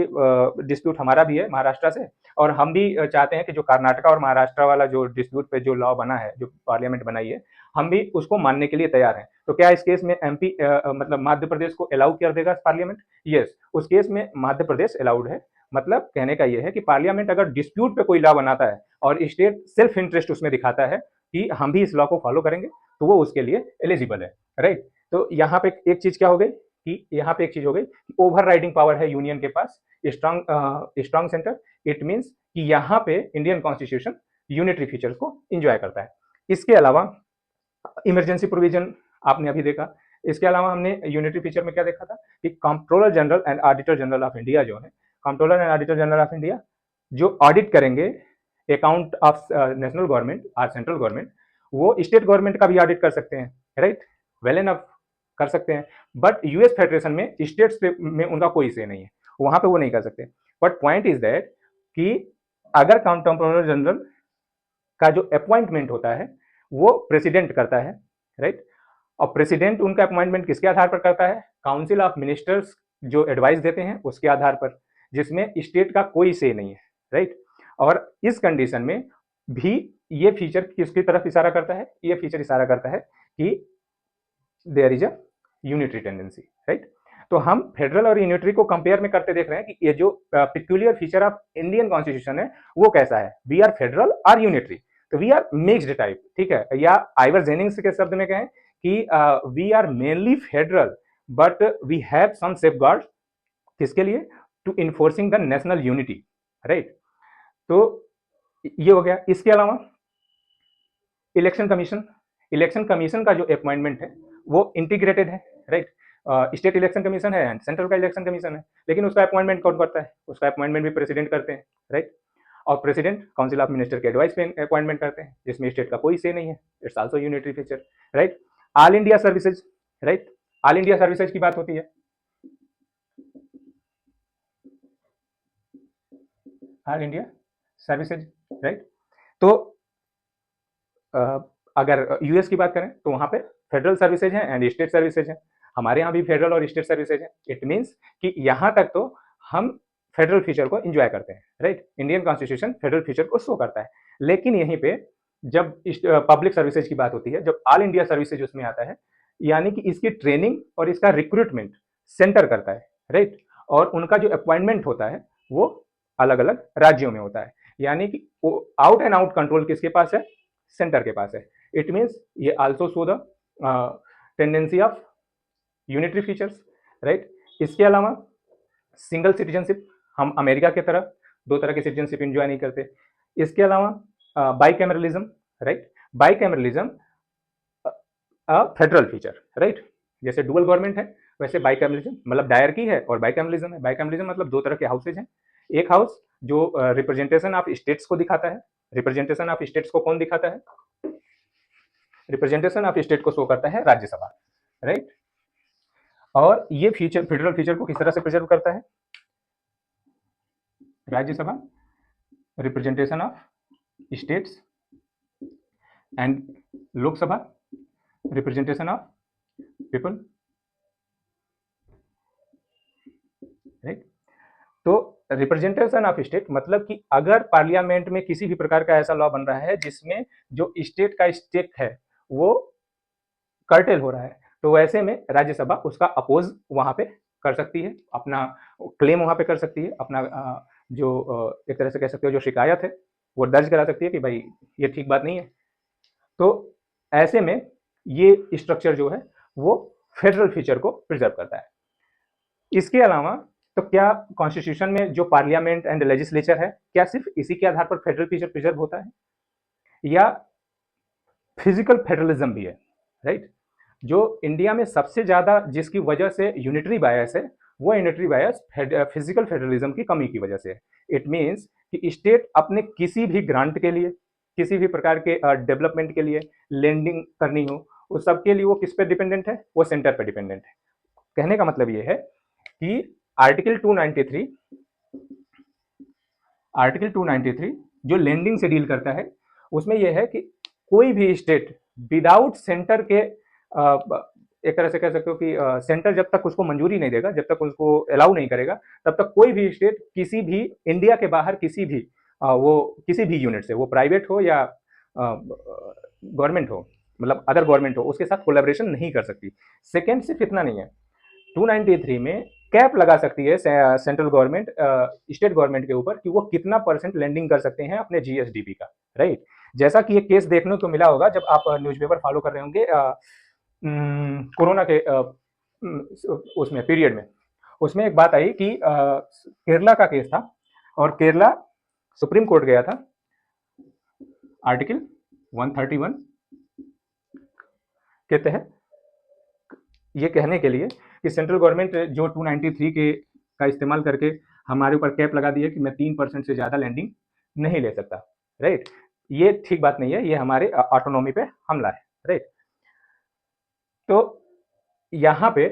डिस्प्यूट हमारा भी है महाराष्ट्र से, और हम भी चाहते हैं कि जो कर्नाटका और महाराष्ट्र वाला जो डिस्प्यूट पे जो लॉ बना है, जो पार्लियामेंट बनाई है, हम भी उसको मानने के लिए तैयार हैं। तो क्या इस केस में एमपी मतलब मध्य प्रदेश को अलाउ कर देगा पार्लियामेंट? यस, उस केस में मध्य प्रदेश अलाउड है। मतलब कहने का यह है कि पार्लियामेंट अगर डिस्प्यूट पे कोई लॉ बनाता है और स्टेट सेल्फ इंटरेस्ट उसमें दिखाता है कि हम भी इस लॉ को फॉलो करेंगे, तो वो उसके लिए एलिजिबल है, राइट। तो यहाँ पे एक चीज क्या हो गई कि यहाँ पे एक चीज हो गई कि ओवर राइडिंग पावर है यूनियन के पास, स्ट्रांग सेंटर। इट मीन्स कि यहाँ पे इंडियन कॉन्स्टिट्यूशन यूनिटरी फीचर्स को एंजॉय करता है। इसके अलावा इमरजेंसी प्रोविजन आपने अभी देखा, इसके अलावा हमने यूनिटरी फीचर में क्या देखा था कि controller general and auditor general of India जो है, controller and auditor general of India जो ऑडिट करेंगे अकाउंट ऑफ नेशनल गवर्नमेंट और सेंट्रल गवर्नमेंट, वो स्टेट गवर्नमेंट का भी ऑडिट कर सकते हैं, राइट, वेल एनफ कर सकते हैं। बट यूएस फेडरेशन में स्टेट्स में उनका कोई से नहीं है, वहां पे वो नहीं कर सकते। बट पॉइंट इज दैट कि अगर कंट्रोलर जनरल का जो अपॉइंटमेंट होता है वो प्रेसिडेंट करता है, राइट। और प्रेसिडेंट उनका अपॉइंटमेंट किसके आधार पर करता है? काउंसिल ऑफ मिनिस्टर्स जो एडवाइस देते हैं उसके आधार पर, जिसमें स्टेट का कोई से नहीं है, राइट। और इस कंडीशन में भी ये फीचर किसकी तरफ इशारा करता है? ये फीचर इशारा करता है कि there is a unitary tendency, right. तो हम फेडरल और यूनिटरी को कंपेयर में करते देख रहे हैं कि ये जो peculiar feature of Indian constitution है वो कैसा है, वी आर फेडरल और यूनिटरी, तो वी आर मिक्स्ड टाइप, ठीक है। या आइवर जेनिंग्स के शब्द में कहें कि we are mainly federal but we have some safeguard, किसके लिए? To enforcing the national unity, right. तो ये हो गया। इसके अलावा इलेक्शन कमीशन, इलेक्शन कमीशन का जो अपॉइंटमेंट है वो इंटीग्रेटेड है, राइट। स्टेट इलेक्शन कमीशन है एंड सेंट्रल का इलेक्शन कमीशन है, लेकिन उसका अपॉइंटमेंट कौन करता है? उसका अपॉइंटमेंट भी प्रेसिडेंट करते हैं, राइट। और प्रेसिडेंट काउंसिल ऑफ मिनिस्टर के एडवाइस पे अपॉइंटमेंट करते हैं, जिसमें स्टेट का कोई से नहीं है। It's also unitary feature, right. All India services, right. All India services की बात होती है, ऑल इंडिया सर्विसेज, राइट। तो अगर यूएस की बात करें तो वहां पे फेडरल सर्विसेज हैं एंड स्टेट सर्विसेज हैं। हमारे यहाँ भी फेडरल और स्टेट सर्विसेज हैं। इट मीन्स कि यहाँ तक तो हम फेडरल फीचर को एंजॉय करते हैं, right. Indian constitution federal feature को शो करता है। लेकिन यहीं पे जब पब्लिक सर्विसेज की बात होती है, जब ऑल इंडिया सर्विसेज उसमें आता है, यानी कि इसकी ट्रेनिंग और इसका रिक्रूटमेंट सेंटर करता है, राइट। और उनका जो अपॉइंटमेंट होता है वो अलग अलग राज्यों में होता है, यानी कि आउट एंड आउट कंट्रोल किसके पास है? सेंटर के पास है। इट मीन्स ये also show the tendency of unitary features, right. इसके अलावा सिंगल सिटीजनशिप, हम अमेरिका की तरह दो तरह की सिटीजनशिप एंजॉय नहीं करते। इसके अलावा bicameralism, right. Bicameralism federal feature, right. जैसे डुअल गवर्नमेंट है वैसे बाइकैमरलिज्म मतलब डायरकी है और बाइकैमरलिज्म है। बाइकैमरलिज्म मतलब दो तरह के हाउसेज हैं। एक हाउस जो रिप्रेजेंटेशन ऑफ स्टेट्स को दिखाता है। रिप्रेजेंटेशन ऑफ स्टेट्स को कौन दिखाता है? रिप्रेजेंटेशन ऑफ स्टेट को शो करता है राज्यसभा, राइट। और ये फीचर फेडरल फीचर को किस तरह से प्रिजर्व करता है? Rajya Sabha, representation of states, and Lok Sabha, representation of people, right. तो रिप्रेजेंटेशन ऑफ स्टेट मतलब कि अगर पार्लियामेंट में किसी भी प्रकार का ऐसा लॉ बन रहा है जिसमें जो स्टेट का स्टेक है वो कर्टेल हो रहा है, तो वैसे में राज्यसभा उसका अपोज वहां पे कर सकती है, अपना क्लेम वहां पे कर सकती है, अपना जो एक तरह से कह सकते हो जो शिकायत है वो दर्ज करा सकती है कि भाई ये ठीक बात नहीं है। तो ऐसे में ये स्ट्रक्चर जो है वो फेडरल फीचर को प्रिजर्व करता है। इसके अलावा तो क्या कॉन्स्टिट्यूशन में जो पार्लियामेंट एंड लेजिस्लेचर है क्या सिर्फ इसी के आधार पर फेडरल फीचर प्रिजर्व होता है, या फिजिकल फेडरलिज्म भी है, राइट। जो इंडिया में सबसे ज्यादा जिसकी वजह से यूनिटरी बायस है वो यूनिटरी बायस फिजिकल फेडरलिज्म की कमी की वजह से है। इट मीन्स कि स्टेट अपने किसी भी ग्रांट के लिए, किसी भी प्रकार के डेवलपमेंट के लिए लेंडिंग करनी हो, उस सब के लिए वो किस पे डिपेंडेंट है? वो सेंटर पे डिपेंडेंट है। कहने का मतलब ये है कि आर्टिकल 293, आर्टिकल 293 जो लेंडिंग से डील करता है उसमें यह है कि कोई भी स्टेट विदाउट सेंटर के एक तरह से कह सकते हो कि सेंटर जब तक उसको मंजूरी नहीं देगा, जब तक उसको अलाउ नहीं करेगा, तब तक कोई भी स्टेट किसी भी इंडिया के बाहर किसी भी वो किसी भी यूनिट से, वो प्राइवेट हो या गवर्नमेंट हो, मतलब अदर गवर्नमेंट हो, उसके साथ कोलैबोरेशन नहीं कर सकती। सेकेंड सिर्फ इतना नहीं है, 293 में कैप लगा सकती है सेंट्रल गवर्नमेंट स्टेट गवर्नमेंट के ऊपर कि वो कितना परसेंट लेंडिंग कर सकते हैं अपने जीएसडीपी का, राइट। जैसा कि ये केस देखने को मिला होगा जब आप न्यूज़पेपर फॉलो कर रहे होंगे कोरोना के उसमें पीरियड में, उसमें एक बात आई कि केरला का केस था और केरला सुप्रीम कोर्ट गया था आर्टिकल 131 के तहत ये कहने के लिए कि सेंट्रल गवर्नमेंट जो 293 के का इस्तेमाल करके हमारे ऊपर कैप लगा दी है कि मैं 3% से ज़्यादा लैंडिंग नहीं ले सकता, राइट। ये ठीक बात नहीं है, ये हमारे ऑटोनॉमी पे हमला है, राइट। तो यहाँ पे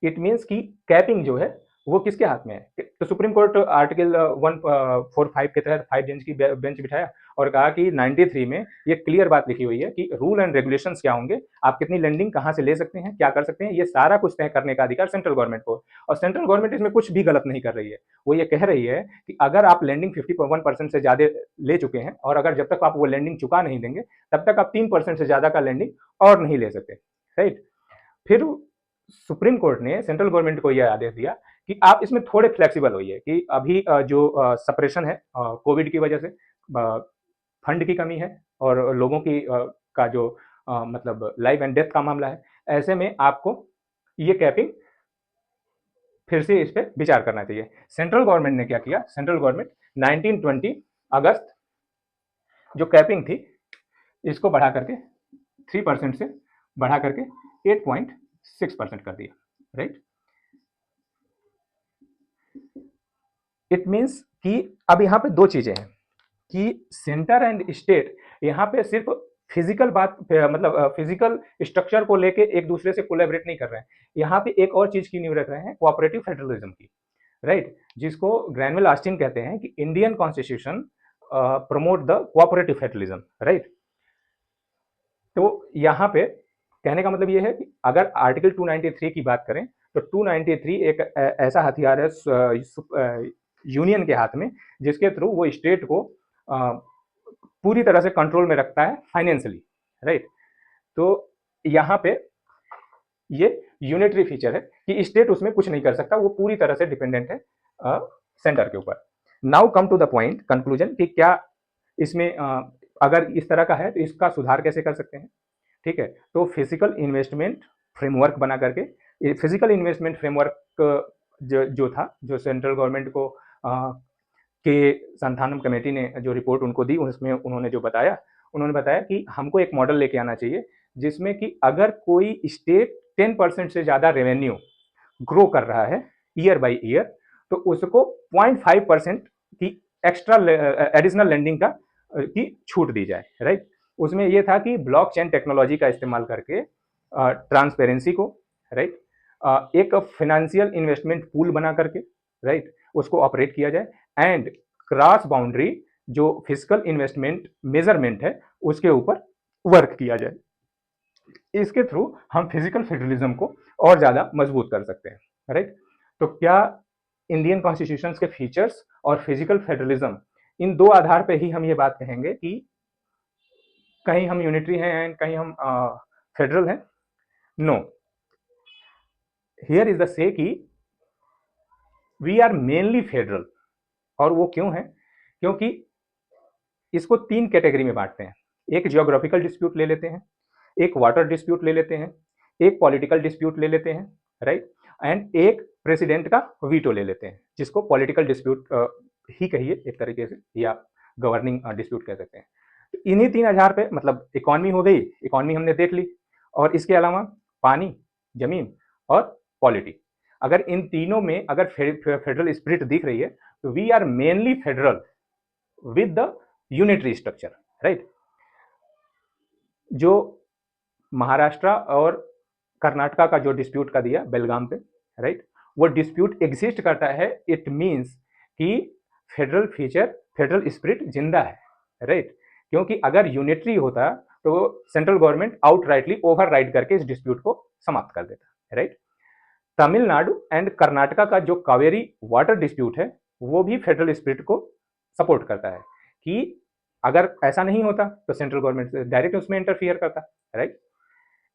इट मीन्स कि कैपिंग जो है वो किसके हाथ में है? तो सुप्रीम कोर्ट आर्टिकल 145 के तहत 5 जज की बेंच बिठाया और कहा कि 93 में ये क्लियर बात लिखी हुई है कि रूल एंड रेगुलेशंस क्या होंगे, आप कितनी लेंडिंग कहाँ से ले सकते हैं, क्या कर सकते हैं, ये सारा कुछ तय करने का अधिकार सेंट्रल गवर्नमेंट को। और सेंट्रल गवर्नमेंट इसमें कुछ भी गलत नहीं कर रही है। वो ये कह रही है कि अगर आप लेंडिंग 51% से ज़्यादा ले चुके हैं और अगर जब तक आप वो लेंडिंग चुका नहीं देंगे तब तक आप 3% से ज़्यादा का लेंडिंग और नहीं ले सकते, राइट। फिर सुप्रीम कोर्ट ने सेंट्रल गवर्नमेंट को यह आदेश दिया कि आप इसमें थोड़े फ्लेक्सिबल होइए कि अभी जो सप्रेशन है कोविड की वजह से, फंड की कमी है और लोगों की का जो मतलब लाइफ एंड डेथ का मामला है, ऐसे में आपको ये कैपिंग फिर से इस पर विचार करना चाहिए। सेंट्रल गवर्नमेंट ने क्या किया, सेंट्रल गवर्नमेंट 1920 अगस्त जो कैपिंग थी इसको बढ़ा करके 3% से बढ़ा करके 8.6% कर दिया, राइट। इट मीन्स कि अब यहाँ पे दो चीजें हैं कि सेंटर एंड स्टेट यहाँ पे सिर्फ फिजिकल बात मतलब फिजिकल स्ट्रक्चर को लेके एक दूसरे से कोलैबोरेट नहीं कर रहे हैं, यहाँ पे एक और चीज की नींव रख रहे हैं, कोऑपरेटिव फेडरलिज्म की, राइट, जिसको ग्रैनवेल ऑस्टिन कहते हैं कि Indian constitution promote the cooperative federalism, right. तो यहाँ पे कहने का मतलब ये है कि अगर आर्टिकल 293 की बात करें तो 293 एक ऐसा हथियार है यूनियन के हाथ में जिसके थ्रू वो स्टेट को पूरी तरह से कंट्रोल में रखता है फाइनेंशियली, राइट। तो यहाँ पे ये यूनिटरी फीचर है कि स्टेट उसमें कुछ नहीं कर सकता, वो पूरी तरह से डिपेंडेंट है सेंटर के ऊपर। Now come to the point conclusion कि क्या इसमें अगर इस तरह का है तो इसका सुधार कैसे कर सकते हैं, ठीक है। तो फिजिकल इन्वेस्टमेंट फ्रेमवर्क बना करके, फिजिकल इन्वेस्टमेंट फ्रेमवर्क जो था, जो सेंट्रल गवर्नमेंट को के संथानम कमेटी ने जो रिपोर्ट उनको दी उसमें उन्होंने बताया कि हमको एक मॉडल लेके आना चाहिए जिसमें कि अगर कोई स्टेट 10% से ज़्यादा रेवेन्यू ग्रो कर रहा है ईयर बाय ईयर तो उसको 0.5% की एक्स्ट्रा एडिशनल लेंडिंग की छूट दी जाए, राइट। उसमें यह था कि ब्लॉकचेन टेक्नोलॉजी का इस्तेमाल करके ट्रांसपेरेंसी को, राइट, एक फाइनेंशियल इन्वेस्टमेंट पूल बना करके, राइट, उसको ऑपरेट किया जाए एंड क्रॉस बाउंड्री जो फिजिकल इन्वेस्टमेंट मेजरमेंट है उसके ऊपर वर्क किया जाए। इसके थ्रू हम फिजिकल फेडरलिज्म को और ज्यादा मजबूत कर सकते हैं, राइट। तो क्या इंडियन कॉन्स्टिट्यूशन के फीचर्स और फिजिकल फेडरलिज्म, इन दो आधार पे ही हम ये बात कहेंगे कि कहीं हम यूनिटरी हैं एंड कहीं हम फेडरल हैं? नो, हियर इज द से कि वी आर मेनली फेडरल। और वो क्यों है? क्योंकि इसको 3 कैटेगरी में बांटते हैं। एक जियोग्राफिकल डिस्प्यूट ले लेते हैं, एक वाटर डिस्प्यूट ले लेते हैं, एक पॉलिटिकल डिस्प्यूट ले लेते हैं, राइट, एंड एक प्रेसिडेंट का वीटो ले लेते हैं जिसको पॉलिटिकल डिस्प्यूट ही कहिए एक तरीके से, या गवर्निंग डिस्प्यूट कह सकते हैं। तो इन्हीं 3 आधार पे मतलब इकोनॉमी हो गई, इकोनॉमी हमने देख ली, और इसके अलावा पानी, जमीन और पॉलिटी। अगर इन तीनों में अगर फेडरल स्पिरिट दिख रही है तो we are mainly federal with the unitary structure, right. जो महाराष्ट्र और कर्नाटका का जो डिस्प्यूट का दिया बेलगाम पे, राइट, वो डिस्प्यूट एग्जिस्ट करता है, इट मींस कि फेडरल फीचर, फेडरल स्पिरिट जिंदा है, राइट। क्योंकि अगर यूनिटरी होता तो सेंट्रल गवर्नमेंट आउटराइटली ओवरराइड करके इस डिस्प्यूट को समाप्त कर देता, राइट। तमिलनाडु एंड कर्नाटका का जो कावेरी वाटर डिस्प्यूट है वो भी फेडरल स्पिरिट को सपोर्ट करता है कि अगर ऐसा नहीं होता तो सेंट्रल गवर्नमेंट डायरेक्ट उसमें इंटरफियर करता, राइट।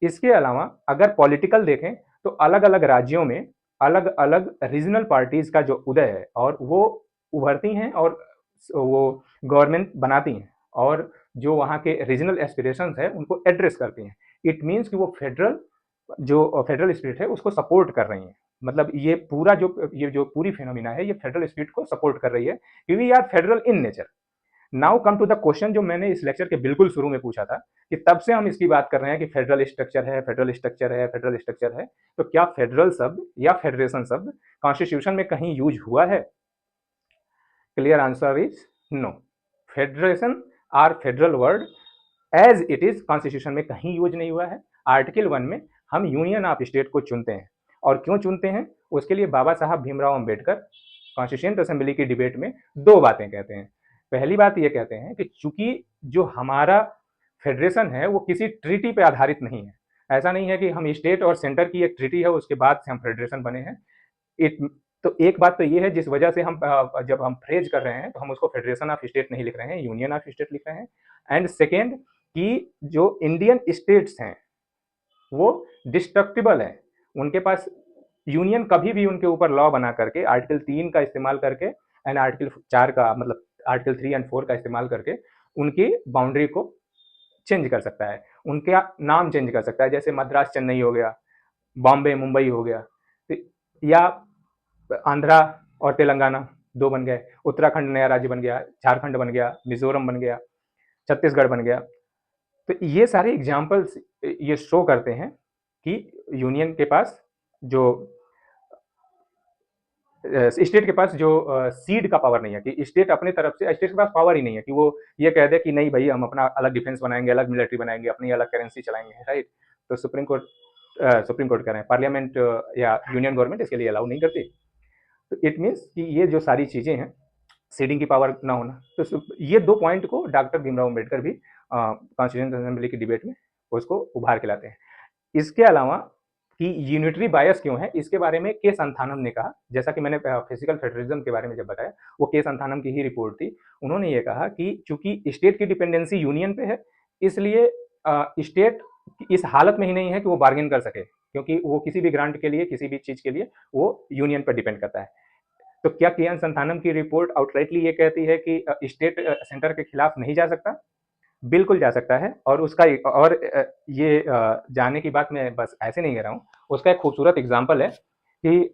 इसके अलावा अगर पॉलिटिकल देखें तो अलग अलग राज्यों में अलग अलग रीजनल पार्टीज का जो उदय है और वो उभरती हैं और वो गवर्नमेंट बनाती हैं और जो वहाँ के रीजनल एस्पिरेशंस है उनको एड्रेस करती हैं। इट मीन्स कि वो फेडरल स्पिरिट है उसको सपोर्ट कर रही हैं। मतलब ये जो पूरी फिनोमिना है ये फेडरल स्पिरिट को सपोर्ट कर रही है क्योंकि we are federal in nature. Now come to the question जो मैंने इस लेक्चर के बिल्कुल शुरू में पूछा था कि तब से हम इसकी बात कर रहे हैं कि फेडरल स्ट्रक्चर है, फेडरल स्ट्रक्चर है, फेडरल स्ट्रक्चर है, तो क्या फेडरल शब्द या फेडरेशन शब्द कॉन्स्टिट्यूशन में कहीं यूज हुआ है? Clear answer is no. Federation और federal word as it is constitution में कहीं यूज नहीं हुआ है। आर्टिकल 1 में हम यूनियन ऑफ स्टेट को चुनते हैं और क्यों चुनते हैं उसके लिए बाबा साहब भीमराव अंबेडकर कॉन्स्टिट्यूएंट असेंबली की डिबेट में दो बातें कहते हैं। पहली बात ये कहते हैं कि चूंकि जो हमारा फेडरेशन है वो किसी ट्रीटी पे आधारित नहीं है। ऐसा नहीं है कि हम स्टेट और सेंटर की एक ट्रीटी है उसके बाद से हम फेडरेशन बने हैं। इट तो एक बात तो ये है जिस वजह से हम जब हम फ्रेज कर रहे हैं तो हम उसको फेडरेशन ऑफ स्टेट नहीं लिख रहे हैं, यूनियन ऑफ स्टेट लिख रहे हैं। एंड सेकेंड कि जो इंडियन स्टेट्स हैं वो डिस्ट्रक्टिबल है, उनके पास यूनियन कभी भी उनके ऊपर लॉ बना करके आर्टिकल 3 का इस्तेमाल करके एंड आर्टिकल 4 का मतलब आर्टिकल 3 एंड 4 का इस्तेमाल करके उनकी बाउंड्री को चेंज कर सकता है, उनका नाम चेंज कर सकता है। जैसे मद्रास चेन्नई हो गया, बॉम्बे मुंबई हो गया, या आंध्रा और तेलंगाना दो बन गए, उत्तराखंड नया राज्य बन गया, झारखंड बन गया, मिजोरम बन गया, छत्तीसगढ़ बन गया। तो ये सारे एग्जाम्पल्स ये शो करते हैं कि यूनियन के पास जो स्टेट के पास जो सीड का पावर नहीं है, कि स्टेट अपने तरफ से स्टेट के पास पावर ही नहीं है कि वो ये कह दे कि नहीं भाई हम अपना अलग डिफेंस बनाएंगे, अलग मिलिट्री बनाएंगे, अपनी अलग करेंसी चलाएंगे, राइट। तो सुप्रीम कोर्ट कह रहे हैं, पार्लियामेंट या यूनियन गवर्नमेंट इसके लिए अलाउ नहीं करती। तो इट मीन्स कि ये जो सारी चीजें हैं, सीडिंग की पावर ना होना, तो ये दो पॉइंट को डॉक्टर भीमराव अम्बेडकर भी कॉन्स्टिट्यूएंट असेंबली की डिबेट में उसको उभार के लाते हैं। इसके अलावा कि यूनिटरी बायस क्यों है, इसके बारे में के संथानम ने कहा, जैसा कि मैंने फिजिकल फेडरलिज्म के बारे में जब बताया, वो के संथानम की ही रिपोर्ट थी। उन्होंने ये कहा कि चूंकि स्टेट की डिपेंडेंसी यूनियन पे है, इसलिए स्टेट इस हालत में ही नहीं है कि वो बार्गेन कर सके, क्योंकि वो किसी भी ग्रांट के लिए, किसी भी चीज के लिए वो यूनियन पर डिपेंड करता है। तो क्या के संथानम की रिपोर्ट आउटराइटली ये कहती है कि स्टेट सेंटर के खिलाफ नहीं जा सकता? बिल्कुल जा सकता है। और उसका और ये जाने की बात मैं बस ऐसे नहीं कह रहा हूँ, उसका एक खूबसूरत एग्जाम्पल है कि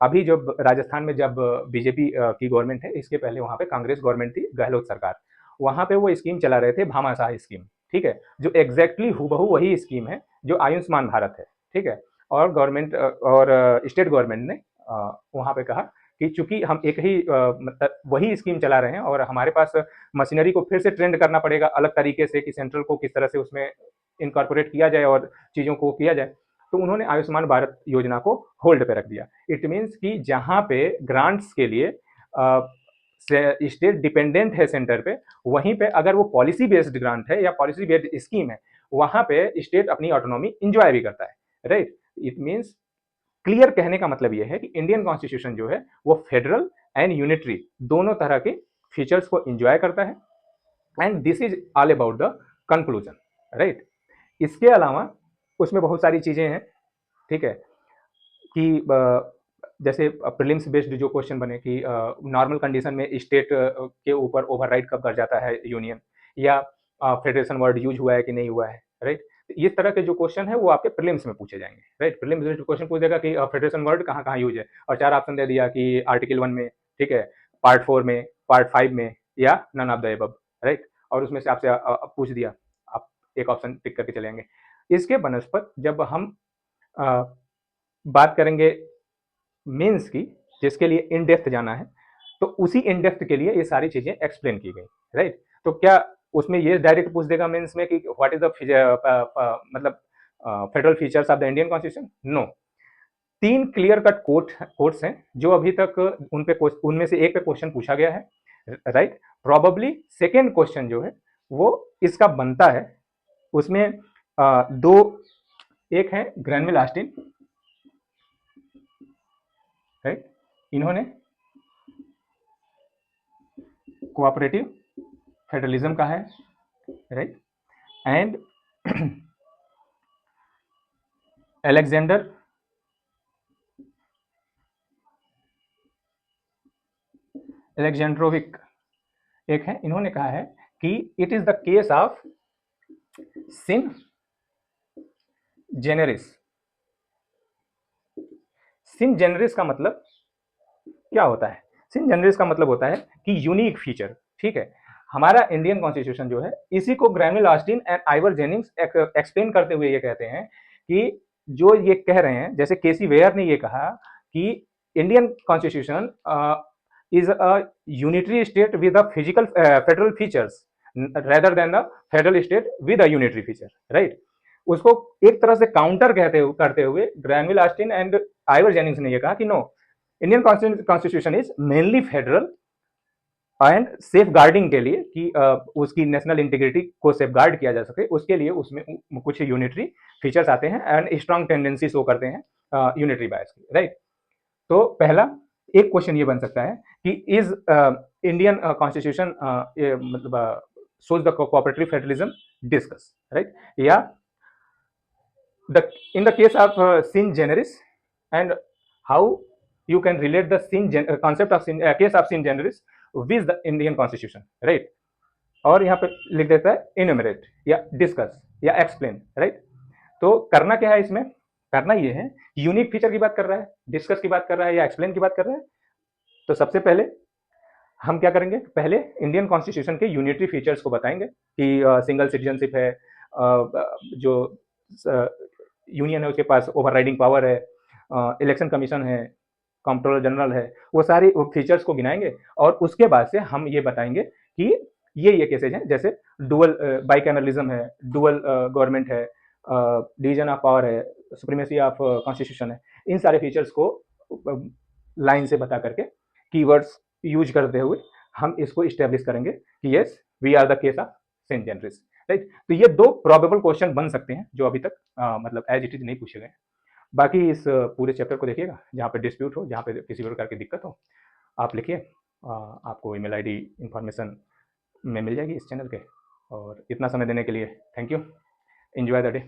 अभी जब राजस्थान में जब बीजेपी की गवर्नमेंट है, इसके पहले वहाँ पे कांग्रेस गवर्नमेंट थी, गहलोत सरकार, वहाँ पे वो स्कीम चला रहे थे, भामाशाह स्कीम, ठीक है, जो एग्जैक्टली हुबहू वही स्कीम है जो आयुष्मान भारत है, ठीक है। और गवर्नमेंट और स्टेट गवर्नमेंट ने वहाँ पे कहा कि चूंकि हम एक ही मतलब वही स्कीम चला रहे हैं और हमारे पास मशीनरी को फिर से ट्रेंड करना पड़ेगा अलग तरीके से कि सेंट्रल को किस तरह से उसमें इनकॉर्पोरेट किया जाए और चीज़ों को किया जाए, तो उन्होंने आयुष्मान भारत योजना को होल्ड पे रख दिया। इट मीन्स कि जहाँ पे ग्रांट्स के लिए स्टेट डिपेंडेंट है सेंटर पे, वहीं पे अगर वो पॉलिसी बेस्ड ग्रांट है या पॉलिसी बेस्ड स्कीम है, वहाँ पे स्टेट अपनी ऑटोनॉमी इंजॉय भी करता है, राइट। इट मीन्स क्लियर कहने का मतलब यह है कि इंडियन कॉन्स्टिट्यूशन जो है वो फेडरल एंड यूनिटरी दोनों तरह के फीचर्स को एंजॉय करता है। And this is all about the conclusion, right. इसके अलावा उसमें बहुत सारी चीजें हैं, ठीक है, कि जैसे प्रीलिम्स बेस्ड जो क्वेश्चन बने कि नॉर्मल कंडीशन में स्टेट के ऊपर ओवरराइड कब कर जाता है यूनियन, या फेडरेशन वर्ड यूज हुआ है कि नहीं हुआ है, राइट। इस तरह के जो क्वेश्चन है वो आपके प्रीलिम्स में पूछे जाएंगे, राइट। प्रीलिम्स बेस्ड क्वेश्चन पूछेगा कि फेडरेशन वर्ड कहाँ कहाँ यूज है, और 4 ऑप्शन दे दिया कि आर्टिकल 1 में, ठीक है, पार्ट 4 में, पार्ट 5 में, या none of the above, right. और उसमें से आपसे पूछ दिया, आप एक ऑप्शन टिक करके चलेंगे। इसके बनस्पत जब हम बात करेंगे मेंस की, जिसके लिए इन डेप्थ जाना है, तो उसी इन डेप्थ के लिए ये सारी चीजें एक्सप्लेन की गई, राइट। तो क्या उसमें ये डायरेक्ट पूछ देगा मेंस में कि व्हाट इज द मतलब federal features of the Indian constitution? No. 3 clear cut quotes हैं जो अभी तक उनमें से एक पे क्वेश्चन पूछा गया है, राइट। प्रोबेबली सेकेंड क्वेश्चन जो है वो इसका बनता है। उसमें दो, एक है ग्रैनविल ऑस्टिन, राइट, इन्होंने कोऑपरेटिव फेडरलिज्म का है, राइट। एंड एलेक्जेंड्रोविक एक है, इन्होंने कहा है कि it is the case of sui generis. Sui generis का मतलब क्या होता है? सिन जेनरिस का मतलब होता है कि यूनिक फीचर, ठीक है। हमारा इंडियन कॉन्स्टिट्यूशन जो है, इसी को Granville Austin and Ivor Jennings explain करते हुए ये कहते हैं कि जो ये कह रहे हैं, जैसे केसी वेयर ने ये कहा कि Indian constitution is a unitary state with a physical federal features rather than the federal state with a unitary feature, right. उसको एक तरह से काउंटर करते हुए Granville Austin and Ivor Jennings ने ये कहा कि no, Indian constitution is mainly federal and safeguarding के लिए कि उसकी नेशनल इंटीग्रिटी को सेफ गार्ड किया जा सके, उसके लिए उसमें कुछ यूनिटरी फीचर्स आते हैं एंड स्ट्रांग टेंडेंसी शो करते हैं यूनिटरी बायस की, राइट। तो पहला एक क्वेश्चन ये बन सकता है कि इज इंडियन कॉन्स्टिट्यूशन मतलब shows the cooperative federalism, discuss, right? Yeah, in the case of sin generis, and how you can relate the concept of case of sin generis with the Indian constitution, right? और यहाँ पे लिख देता है enumerate या discuss या explain, right. तो करना क्या है इसमें, करना ये है, यूनिक फीचर की बात कर रहा है, डिस्कस की बात कर रहा है या एक्सप्लेन की बात कर रहा है। तो सबसे पहले हम क्या करेंगे, पहले इंडियन कॉन्स्टिट्यूशन के यूनिटरी फीचर्स को बताएंगे कि सिंगल सिटीजनशिप है, जो यूनियन है उसके पास ओवरराइडिंग पावर है, इलेक्शन कमीशन है, कंट्रोलर जनरल है, वो सारी फीचर्स को गिनाएंगे और उसके बाद से हम ये बताएंगे कि ये केसेज हैं, जैसे डुअल बाइकैमरलिज्म है, डुअल गवर्नमेंट है, डिवीजन ऑफ पावर है, सुप्रीमेसी ऑफ कॉन्स्टिट्यूशन है। इन सारे फीचर्स को लाइन से बता करके कीवर्ड्स यूज करते हुए हम इसको इस्टेब्लिश करेंगे कि yes we are the case of सेंट जेनरिस, राइट। तो ये दो प्रोबेबल क्वेश्चन बन सकते हैं जो अभी तक मतलब एज इट इज नहीं पूछे गए। बाकी इस पूरे चैप्टर को देखिएगा, जहाँ पे डिस्प्यूट हो, जहाँ पे किसी प्रकार की दिक्कत हो, आप लिखिए, आपको ईमेल आईडी इंफॉर्मेशन में मिल जाएगी इस चैनल के। और इतना समय देने के लिए thank you. Enjoy the day.